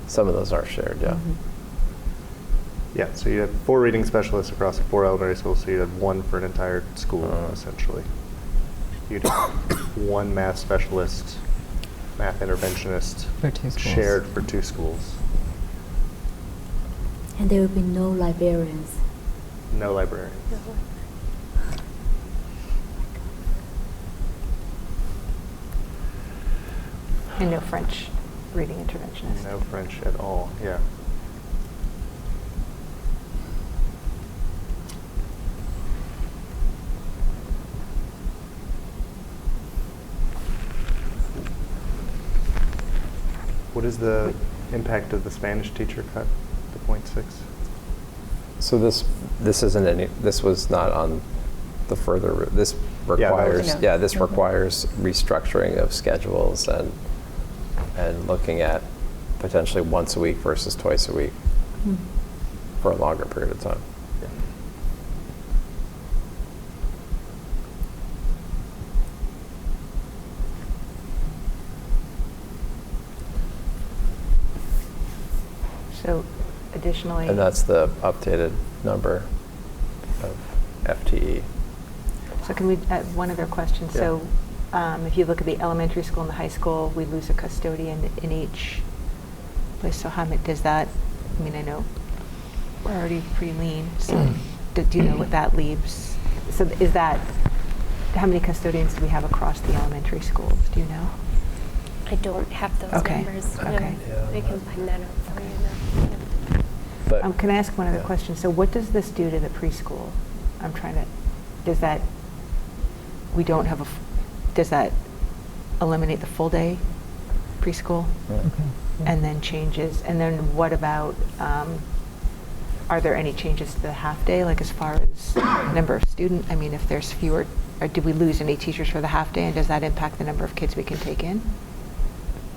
Some of those are shared, yeah. Yeah, so you have 4 reading specialists across the 4 elementary schools, so you have 1 for an entire school, essentially. You'd have 1 math specialist, math interventionist For 2 schools. shared for 2 schools. And there will be no librarians. No librarians. And no French reading interventionist? No French at all, yeah. What is the impact of the Spanish teacher cut, the 0.6? So this isn't any, this was not on the further, this requires, Yeah. this requires restructuring of schedules and looking at potentially once a week versus twice a week for a longer period of time. So additionally. And that's the updated number of FTE. So can we add one other question? Yeah. So if you look at the elementary school and the high school, we lose a custodian in each place. So how many does that, I mean, I know we're already pretty lean, so do you know what that leaves? So is that, how many custodians do we have across the elementary schools? Do you know? I don't have those Okay. numbers. No. Okay. I can find that out for you now. But Can I ask one other Yeah. question? So what does this do to the preschool? I'm trying to, does that, we don't have a, does that eliminate the full day preschool? okay. And then changes, and then what about, are there any changes to the half day, like as far as number of student? I mean, if there's fewer, or do we lose any teachers for the half day, and does that impact the number of kids we can take in?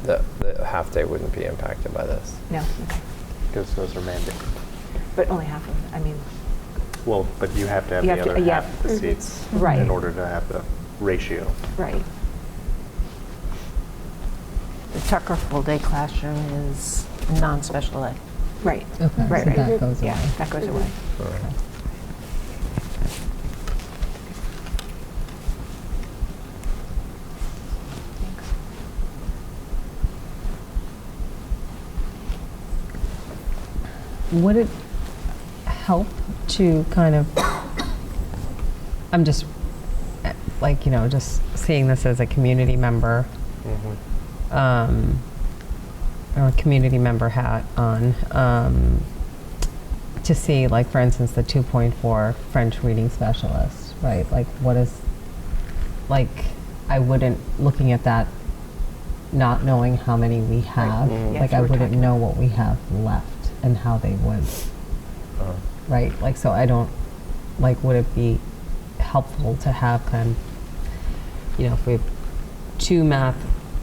the half day wouldn't be impacted by this. No, okay. Because those are mandated. But only half of them, I mean, Well, but you have to have You the have to- other yeah. half of the seats Right. in order to have the ratio. right. The Tucker full-day classroom is non-special ed. Right, Okay, right, so right. that goes Yeah, away. that goes away. Would it help to kind of, I'm just, like, you know, just seeing this as a community member, or a community member hat on, to see, like, for instance, the 2.4 French reading specialist, right? Like, what is, like, I wouldn't, looking at that, not knowing how many we have, Yeah, like, so I we're wouldn't talking- know what we have left and how they would, right? Like, so I don't, like, would it be helpful to have kind of, you know, if we have 2 math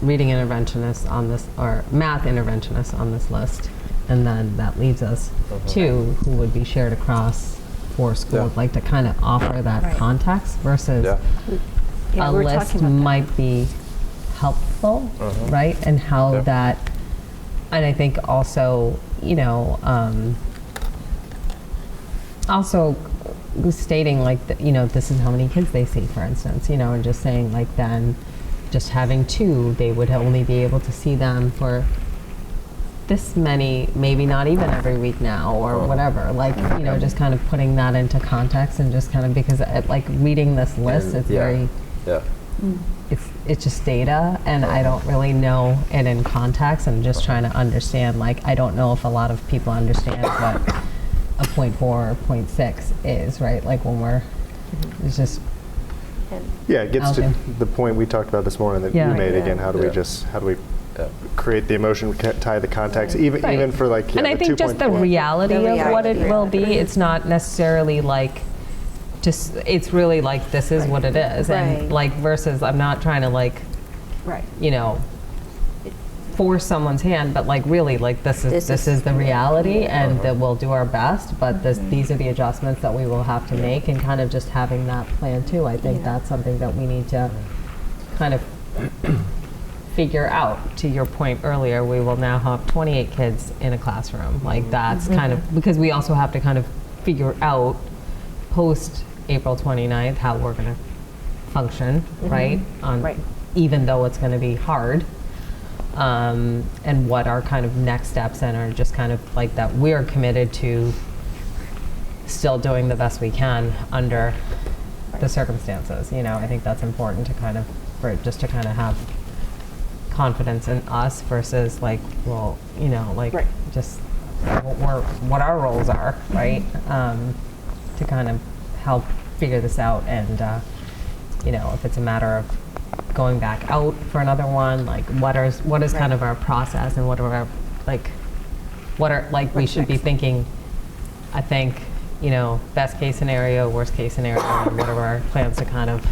reading interventionists on this, or math interventionists on this list, and then that leaves us 2 who would be shared across 4 schools, Yeah. like to kind of offer that Right. context versus Yeah. Yeah, a we were list talking about that. might be helpful, right? And how Yeah. that, and I think also, you know, also stating like, this is how many kids they see, for instance, and just saying like then just having 2, they would only be able to see them for this many, maybe not even every week now or whatever. Like, just kind of putting that into context and just kind of, because like reading this list, it's very, it's just data and I don't really know it in context. I'm just trying to understand, like, I don't know if a lot of people understand what a 0.4 or 0.6 is, right? Like when it's just. Yeah, it gets to the point we talked about this morning that you made again. How do we create the emotion, tie the context, even for like and I think just the reality of what it will be. It's not necessarily like just, it's really like this is what it is, and like versus I'm not trying to like force someone's hand, but like really like this is the reality, and that we'll do our best, but these are the adjustments that we will have to make, and kind of just having that plan too. I think that's something that we need to kind of figure out. To your point earlier, we will now have 28 kids in a classroom. Like that's kind of, because we also have to kind of figure out post April 29th how we're going to function, right? Even though it's going to be hard. And what our kind of next steps and are just kind of like that we're committed to still doing the best we can under the circumstances. I think that's important to kind of, for just to kind of have confidence in us versus like, well, just what our roles are, right? To kind of help figure this out, and if it's a matter of going back out for another one, like what is kind of our process, and what are our we should be thinking. I think best case scenario, worst case scenario, and what are our plans to kind of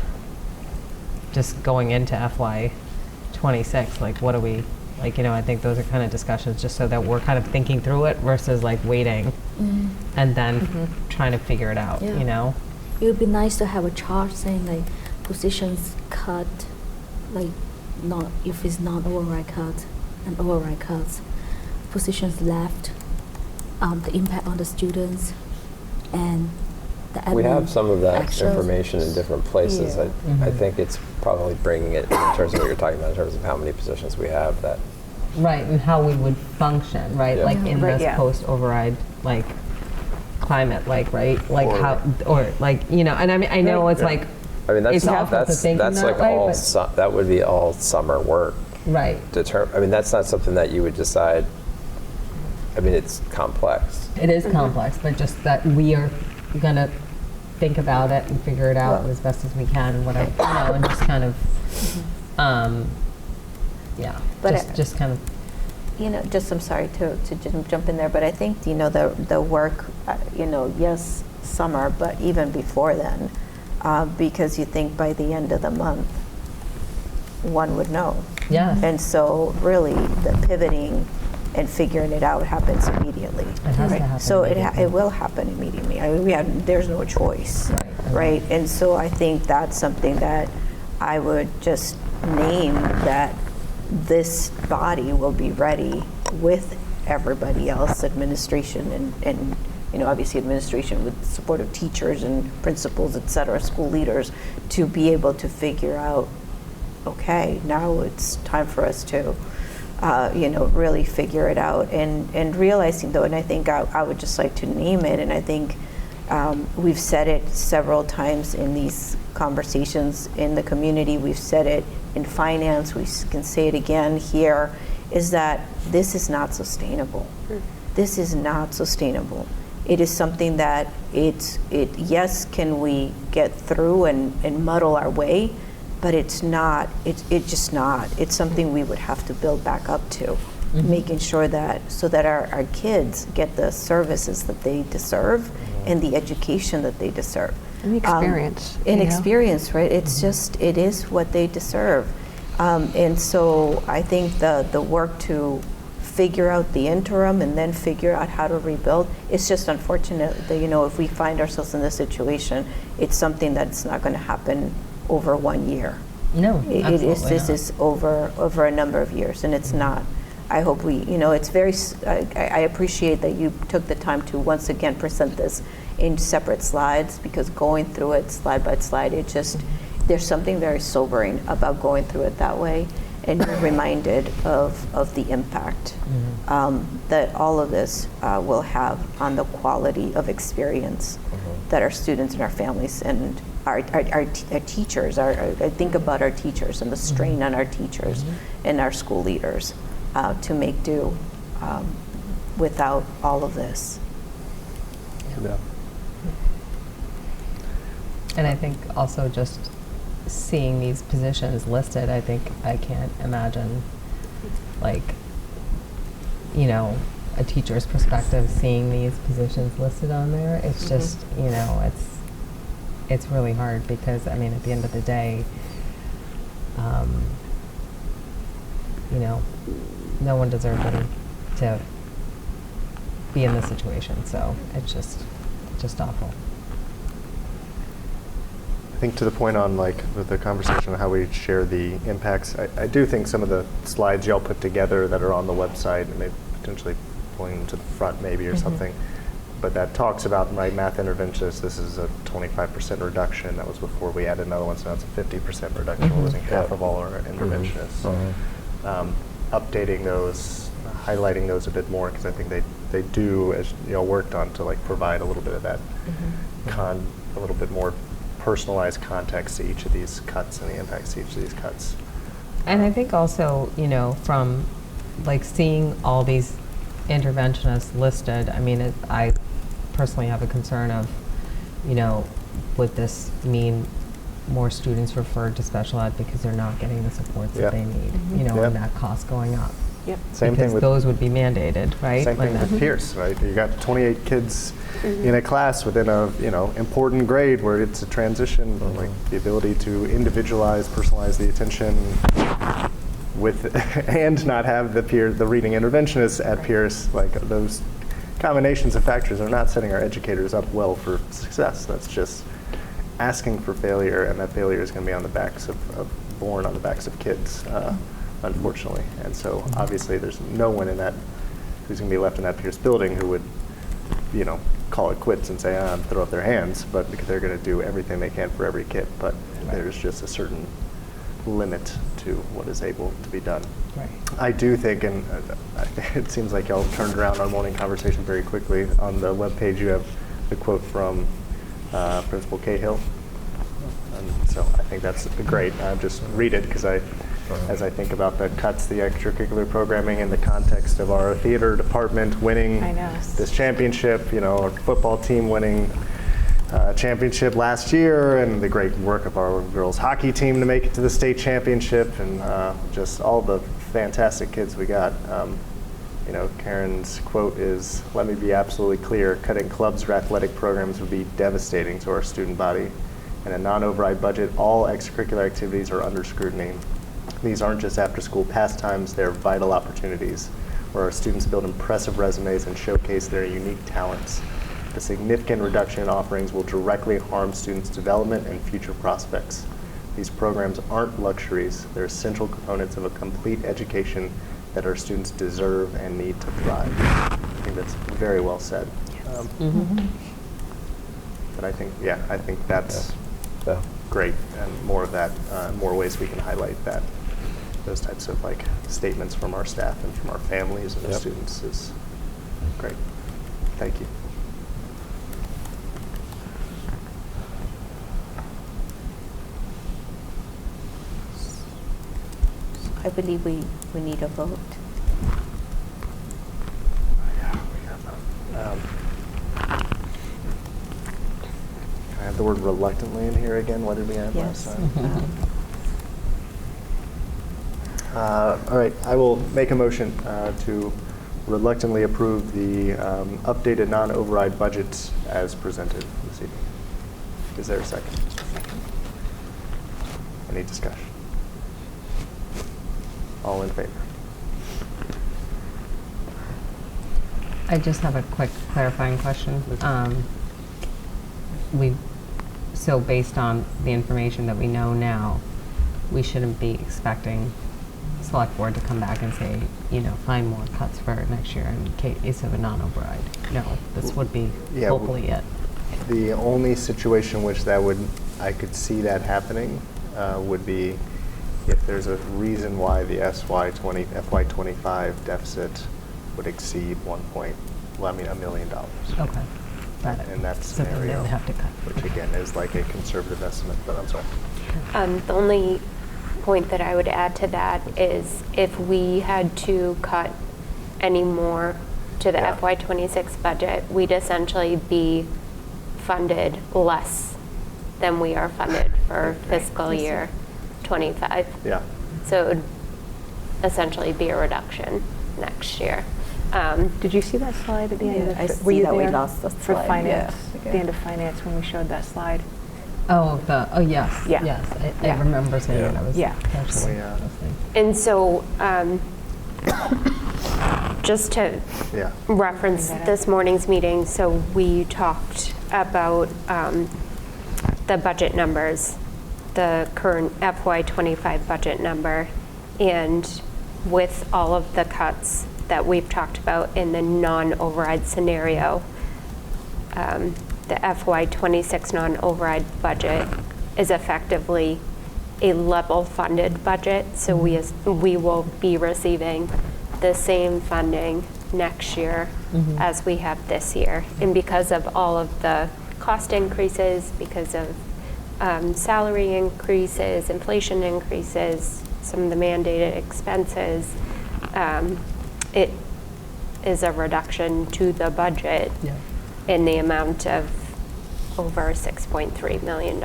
just going into FY26, like what do we, like, I think those are kind of discussions just so that we're kind of thinking through it versus like waiting and then trying to figure it out, It would be nice to have a chart saying like positions cut, like not, if it's not override cut and override cuts, positions left, the impact on the students, and the admin We have some of that actions. information in different places. I think it's probably bringing it in terms of what you're talking about, in terms of how many positions we have that. Right, and how we would function, right? Like in this post-override, like climate, like, right? Like how, or like, and I mean, I know it's like, I mean, that's it's awful to think that's in like that way, all that would be all summer work. Right. I mean, that's not something that you would decide. I mean, it's complex. It is complex, but just that we are gonna think about it and figure it out as best as we can, whatever, and just kind of, But just kind of. I'm sorry to jump in there, but I think, the work, yes, summer, but even before then, because you think by the end of the month, one would know. Yeah. And so really the pivoting and figuring it out happens immediately. It has to happen So immediately. it will happen immediately. I mean, there's no choice, right? And so I think that's something that I would just name, that this body will be ready with everybody else, administration and obviously administration with support of teachers and principals, et cetera, school leaders, to be able to figure out, okay, now it's time for us to, really figure it out, and realizing though, and I think I would just like to name it, and I think we've said it several times in these conversations in the community, we've said it in finance, we can say it again here, is that this is not sustainable. This is not sustainable. It is something that yes, can we get through and muddle our way, but it's not, it's just not. It's something we would have to build back up to, making sure that, so that our kids get the services that they deserve and the education that they deserve. And the experience. Experience, right? It's just, it is what they deserve. And so I think the work to figure out the interim and then figure out how to rebuild, it's just unfortunate that, if we find ourselves in this situation, it's something that's not going to happen over 1 year. No, This is over a number of years, and it's not. I hope we, it's very, I appreciate that you took the time to once again present this in separate slides, because going through it slide by slide, it just, there's something very sobering about going through it that way, and you're reminded of the impact that all of this will have on the quality of experience that our students and our families and our teachers, I think about our teachers and the strain on our teachers and our school leaders to make do without all of this. Yeah. And I think also just seeing these positions listed, I think I can't imagine, like, you know, a teacher's perspective seeing these positions listed on there. It's just, you know, it's really hard because, I mean, at the end of the day, you know, no one deserves to be in this situation. So it's just awful. I think to the point on like with the conversation on how we share the impacts, I do think some of the slides y'all put together that are on the website, maybe potentially pulling them to the front maybe or something, but that talks about my math interventionists, this is a 25% reduction. That was before we added another one, so that's a 50% reduction. We're losing half of all our interventionists. Updating those, highlighting those a bit more, because I think they do, as you know, worked on to like provide a little bit of that a little bit more personalized context to each of these cuts and the impacts to each of these cuts. And I think also, you know, from like seeing all these interventionists listed, I mean, I personally have a concern of, you know, would this mean more students referred to special ed because they're not getting the supports that they need, you know, and that cost going up. Yep. Same because thing with those would be mandated, right? Same thing with Pierce, right? You got 28 kids in a class within a, you know, important grade where it's a transition, but like the ability to individualize, personalize the attention with, and not have the reading interventionists at Pierce, like those combinations of factors are not setting our educators up well for success. That's just asking for failure, and that failure is going to be on the backs born on the backs of kids, unfortunately. And so obviously there's no one in that who's going to be left in that Pierce building who would, you know, call it quits and say, throw up their hands, but because they're going to do everything they can for every kid. But there's just a certain limit to what is able to be done. Right. I do think, and it seems like y'all turned around our morning conversation very quickly. On the webpage, you have the quote from Principal Cahill. And so I think that's great. Just read it because as I think about the cuts, the extracurricular programming in the context of our theater department winning this championship, you know, our football team winning championship last year, and the great work of our girls hockey team to make it to the state championship, and just all the fantastic kids we got. You know, Karen's quote is, "Let me be absolutely clear, cutting clubs or athletic programs would be devastating to our student body. In a non-override budget, all extracurricular activities are under scrutiny. These aren't just after-school pastimes, they're vital opportunities where our students build impressive resumes and showcase their unique talents. The significant reduction in offerings will directly harm students' development and future prospects. These programs aren't luxuries, they're essential components of a complete education that our students deserve and need to thrive." I think that's very well said. But I think, I think that's great, and more of that, more ways we can highlight that. Those types of like statements from our staff and from our families and our students is great. Thank you. I believe we need a vote. Can I have the word reluctantly in here again? What did we add last time? All right, I will make a motion to reluctantly approve the updated non-override budget as presented this evening. Is there a second? Second. Any discussion? All in favor? I just have a quick clarifying question. So based on the information that we know now, we shouldn't be expecting select board to come back and say, you know, find more cuts for next year in case of a non-override. No, this would be hopefully it. The only situation which I could see that happening would be if there's a reason why the FY25 deficit would exceed $1 million. Okay. Got it. In that So then they scenario, would have to cut. which again is like a conservative estimate, but I'm sorry. The only point that I would add to that is if we had to cut any more to the Yeah. FY26 budget, we'd essentially be funded less than we are funded for fiscal year 25. Yeah. So it would essentially be a reduction next year. Did you see that slide at the end? Yeah, I Were you see that we there lost the for slide, finance? yeah. At the end of finance when we showed that slide. Oh, yes. Yeah. Yes. I Yeah. remember seeing it. I was Yeah. actually We, listening. And so just to Yeah. reference this morning's meeting, so we talked about the budget numbers, the current FY25 budget number, and with all of the cuts that we've talked about in the non-override scenario, the FY26 non-override budget is effectively a level funded budget, so we will be receiving the same funding next year as we have this year. And because of all of the cost increases, because of salary increases, inflation increases, some of the mandated expenses, it is a reduction to the budget Yeah. in the amount of over $6.3 million.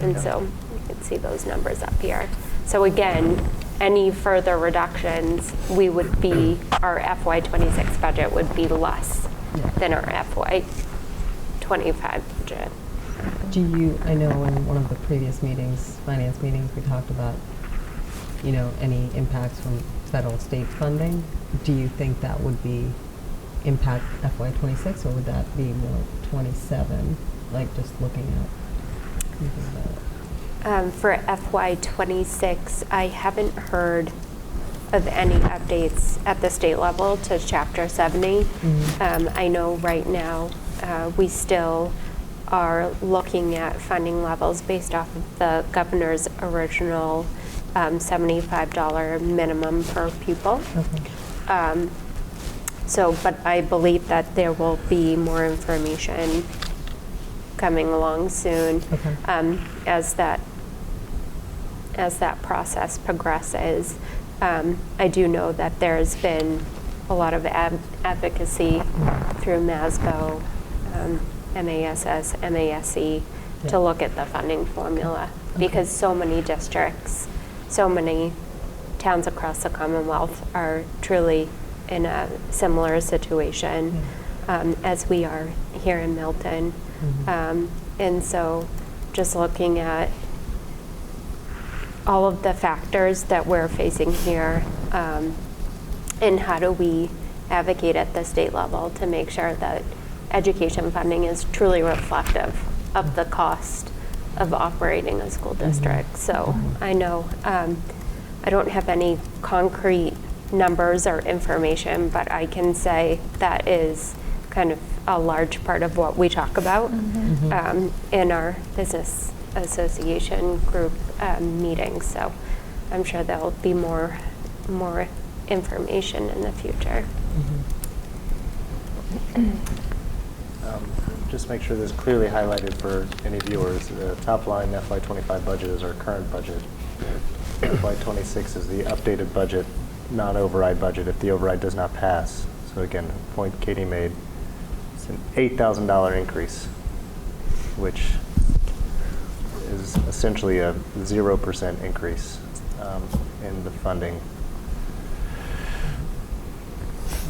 And so you can see those numbers up here. So again, any further reductions, our FY26 budget would be less than our FY25 budget. I know in one of the previous meetings, finance meetings, we talked about, any impacts from federal state funding. Do you think that would impact FY26, or would that be more 27? Like just looking at anything about it? For FY26, I haven't heard of any updates at the state level to Chapter 70. I know right now we still are looking at funding levels based off of the governor's original $75 minimum per pupil. Okay. But I believe that there will be more information coming along soon as that process progresses. I do know that there's been a lot of advocacy through MASBO, MASS, MASE to look at the funding formula because so many districts, so many towns across the Commonwealth are truly in a similar situation as we are here in Milton. And so just looking at all of the factors that we're facing here and how do we advocate at the state level to make sure that education funding is truly reflective of the cost of operating a school district. So I know I don't have any concrete numbers or information, but I can say that is kind of a large part of what we talk about in our business association group meetings. So I'm sure there'll be more information in the future. Just make sure this is clearly highlighted for any viewers. The top line FY25 budget is our current budget. FY26 is the updated budget, non-override budget if the override does not pass. So again, the point Katie made, it's an $8,000 increase, which is essentially a 0% increase in the funding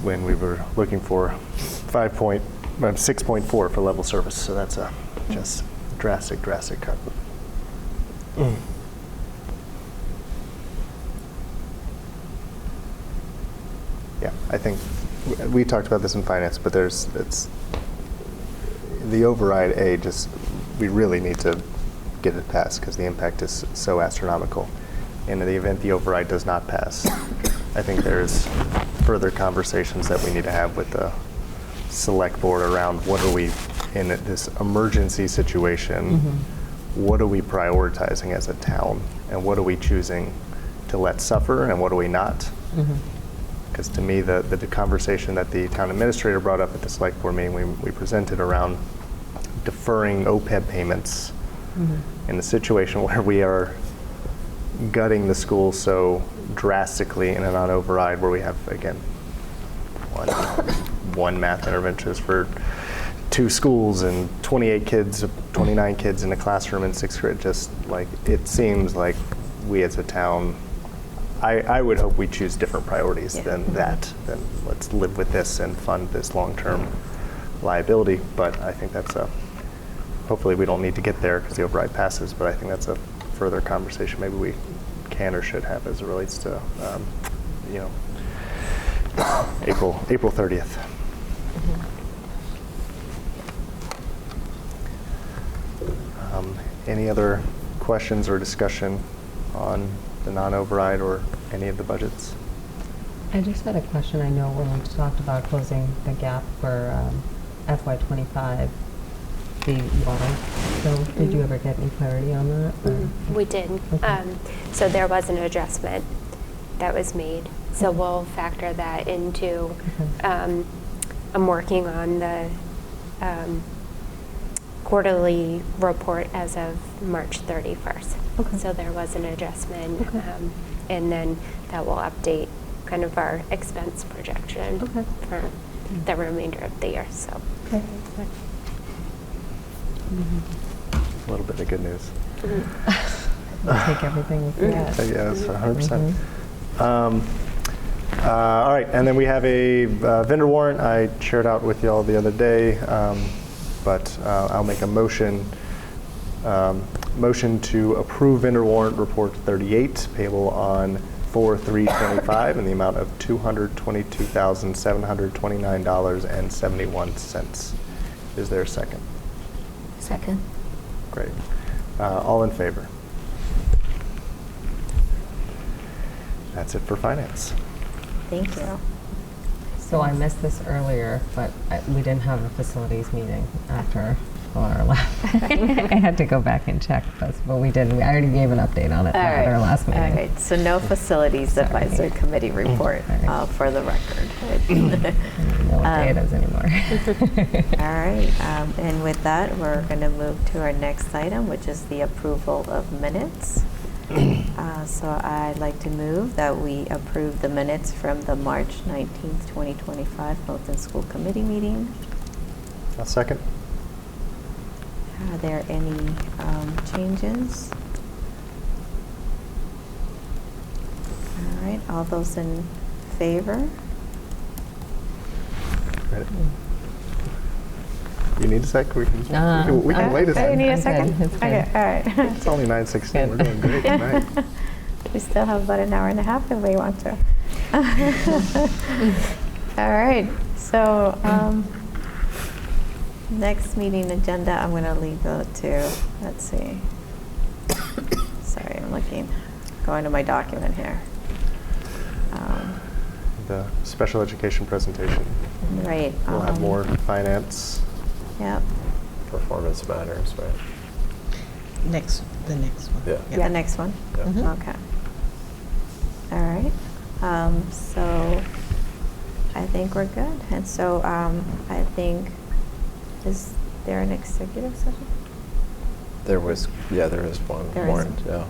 when we were looking for 6.4 for level service. So that's a just drastic cut. Yeah, I think we talked about this in finance, but it's the override we really need to get it passed because the impact is so astronomical. And in the event the override does not pass, I think there's further conversations that we need to have with the select board around what are we in this emergency situation, what are we prioritizing as a town, and what are we choosing to let suffer, and what are we not? Because to me, the conversation that the town administrator brought up at the select board meeting, we presented around deferring OPEB payments in a situation where we are gutting the school so drastically in a non-override, where we have, again, one math interventionist for 2 schools and 29 kids in a classroom in 6th grade. Just like, it seems like we as a town, I would hope we choose different priorities than that, than let's live with this and fund this long-term liability. But I think that's hopefully we don't need to get there because the override passes, but I think that's a further conversation maybe we can or should have as it relates to, April 30th. Any other questions or discussion on the non-override or any of the budgets? I just had a question. I know when we talked about closing the gap for FY25, the water. So did you ever get any clarity on that? Or? We did. Okay. So there was an adjustment that was made. So we'll factor that into, I'm working on the quarterly report as of March 31st. Okay. So there was an adjustment. Okay. And then that will update kind of our expense projection for the remainder of the year. So. Okay. A little bit of good news. We'll take everything we can get. Yes, 100%. All right, and then we have a vendor warrant. I shared out with you all the other day, but I'll make a motion to approve vendor warrant report 38, payable on 4/3/25 in the amount of $222,729.71. Is there a second? Second. Great. All in favor? That's it for finance. Thank you. So I missed this earlier, but we didn't have a facilities meeting after Laura left. I had to go back and check this, but we didn't. I already gave an update on it at our last meeting. All right, so no facilities advisory committee report for the record. I don't know what day it is anymore. All right, and with that, we're going to move to our next item, which is the approval of minutes. So I'd like to move that we approve the minutes from the March 19th, 2025 Milton School Committee meeting. I'll second. Are there any changes? All right, all those in favor? Ready? You need a sec? We can wait a Oh, you need a second. second? Okay, all right. It's only 9:16. We're doing great tonight. We still have about an hour and a half if we want to. All right, so next meeting agenda, I'm going to leave the two. Let's see. Sorry, I'm going to my document here. The special education presentation. Right. We'll have more finance. Yep. Performance matters, right? The next one. Yeah. The next one? Yeah. Okay. All right. So I think we're good. And so I think, is there an executive session? There is one There is warrant, yeah.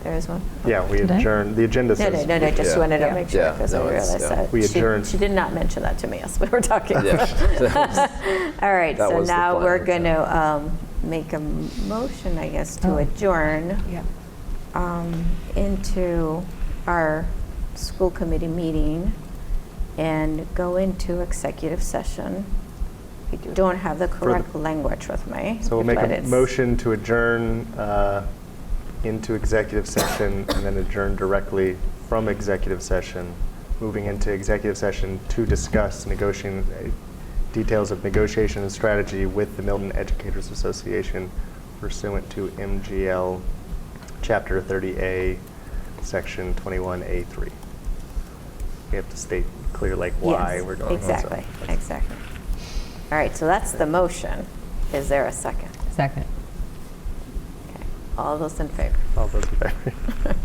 There is one? Yeah, we Today? adjourned. The agenda says. No, just Yeah. wanted to make sure Yeah, because I no, it's- realized yeah. that. We she- adjourned. She did not mention that to me as we were talking. Yeah. All right, That so was the now plan, we're going yeah. to make a motion, I guess, to adjourn into our school committee meeting and go into executive session. I don't have the correct language with me. So we'll make but a it's- motion to adjourn into executive session and then adjourn directly from executive session, moving into executive session to discuss negotiating details of negotiation and strategy with the Milton Educators Association pursuant to MGL Chapter 30A, Section 21A3. We have to state clear like why Yes, we're doing exactly, so. exactly. All right, so that's the motion. Is there a second? Second. Okay. All those in favor? All those in favor?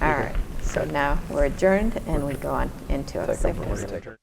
All right, so now we're adjourned and we go on into Take a executive vote. session.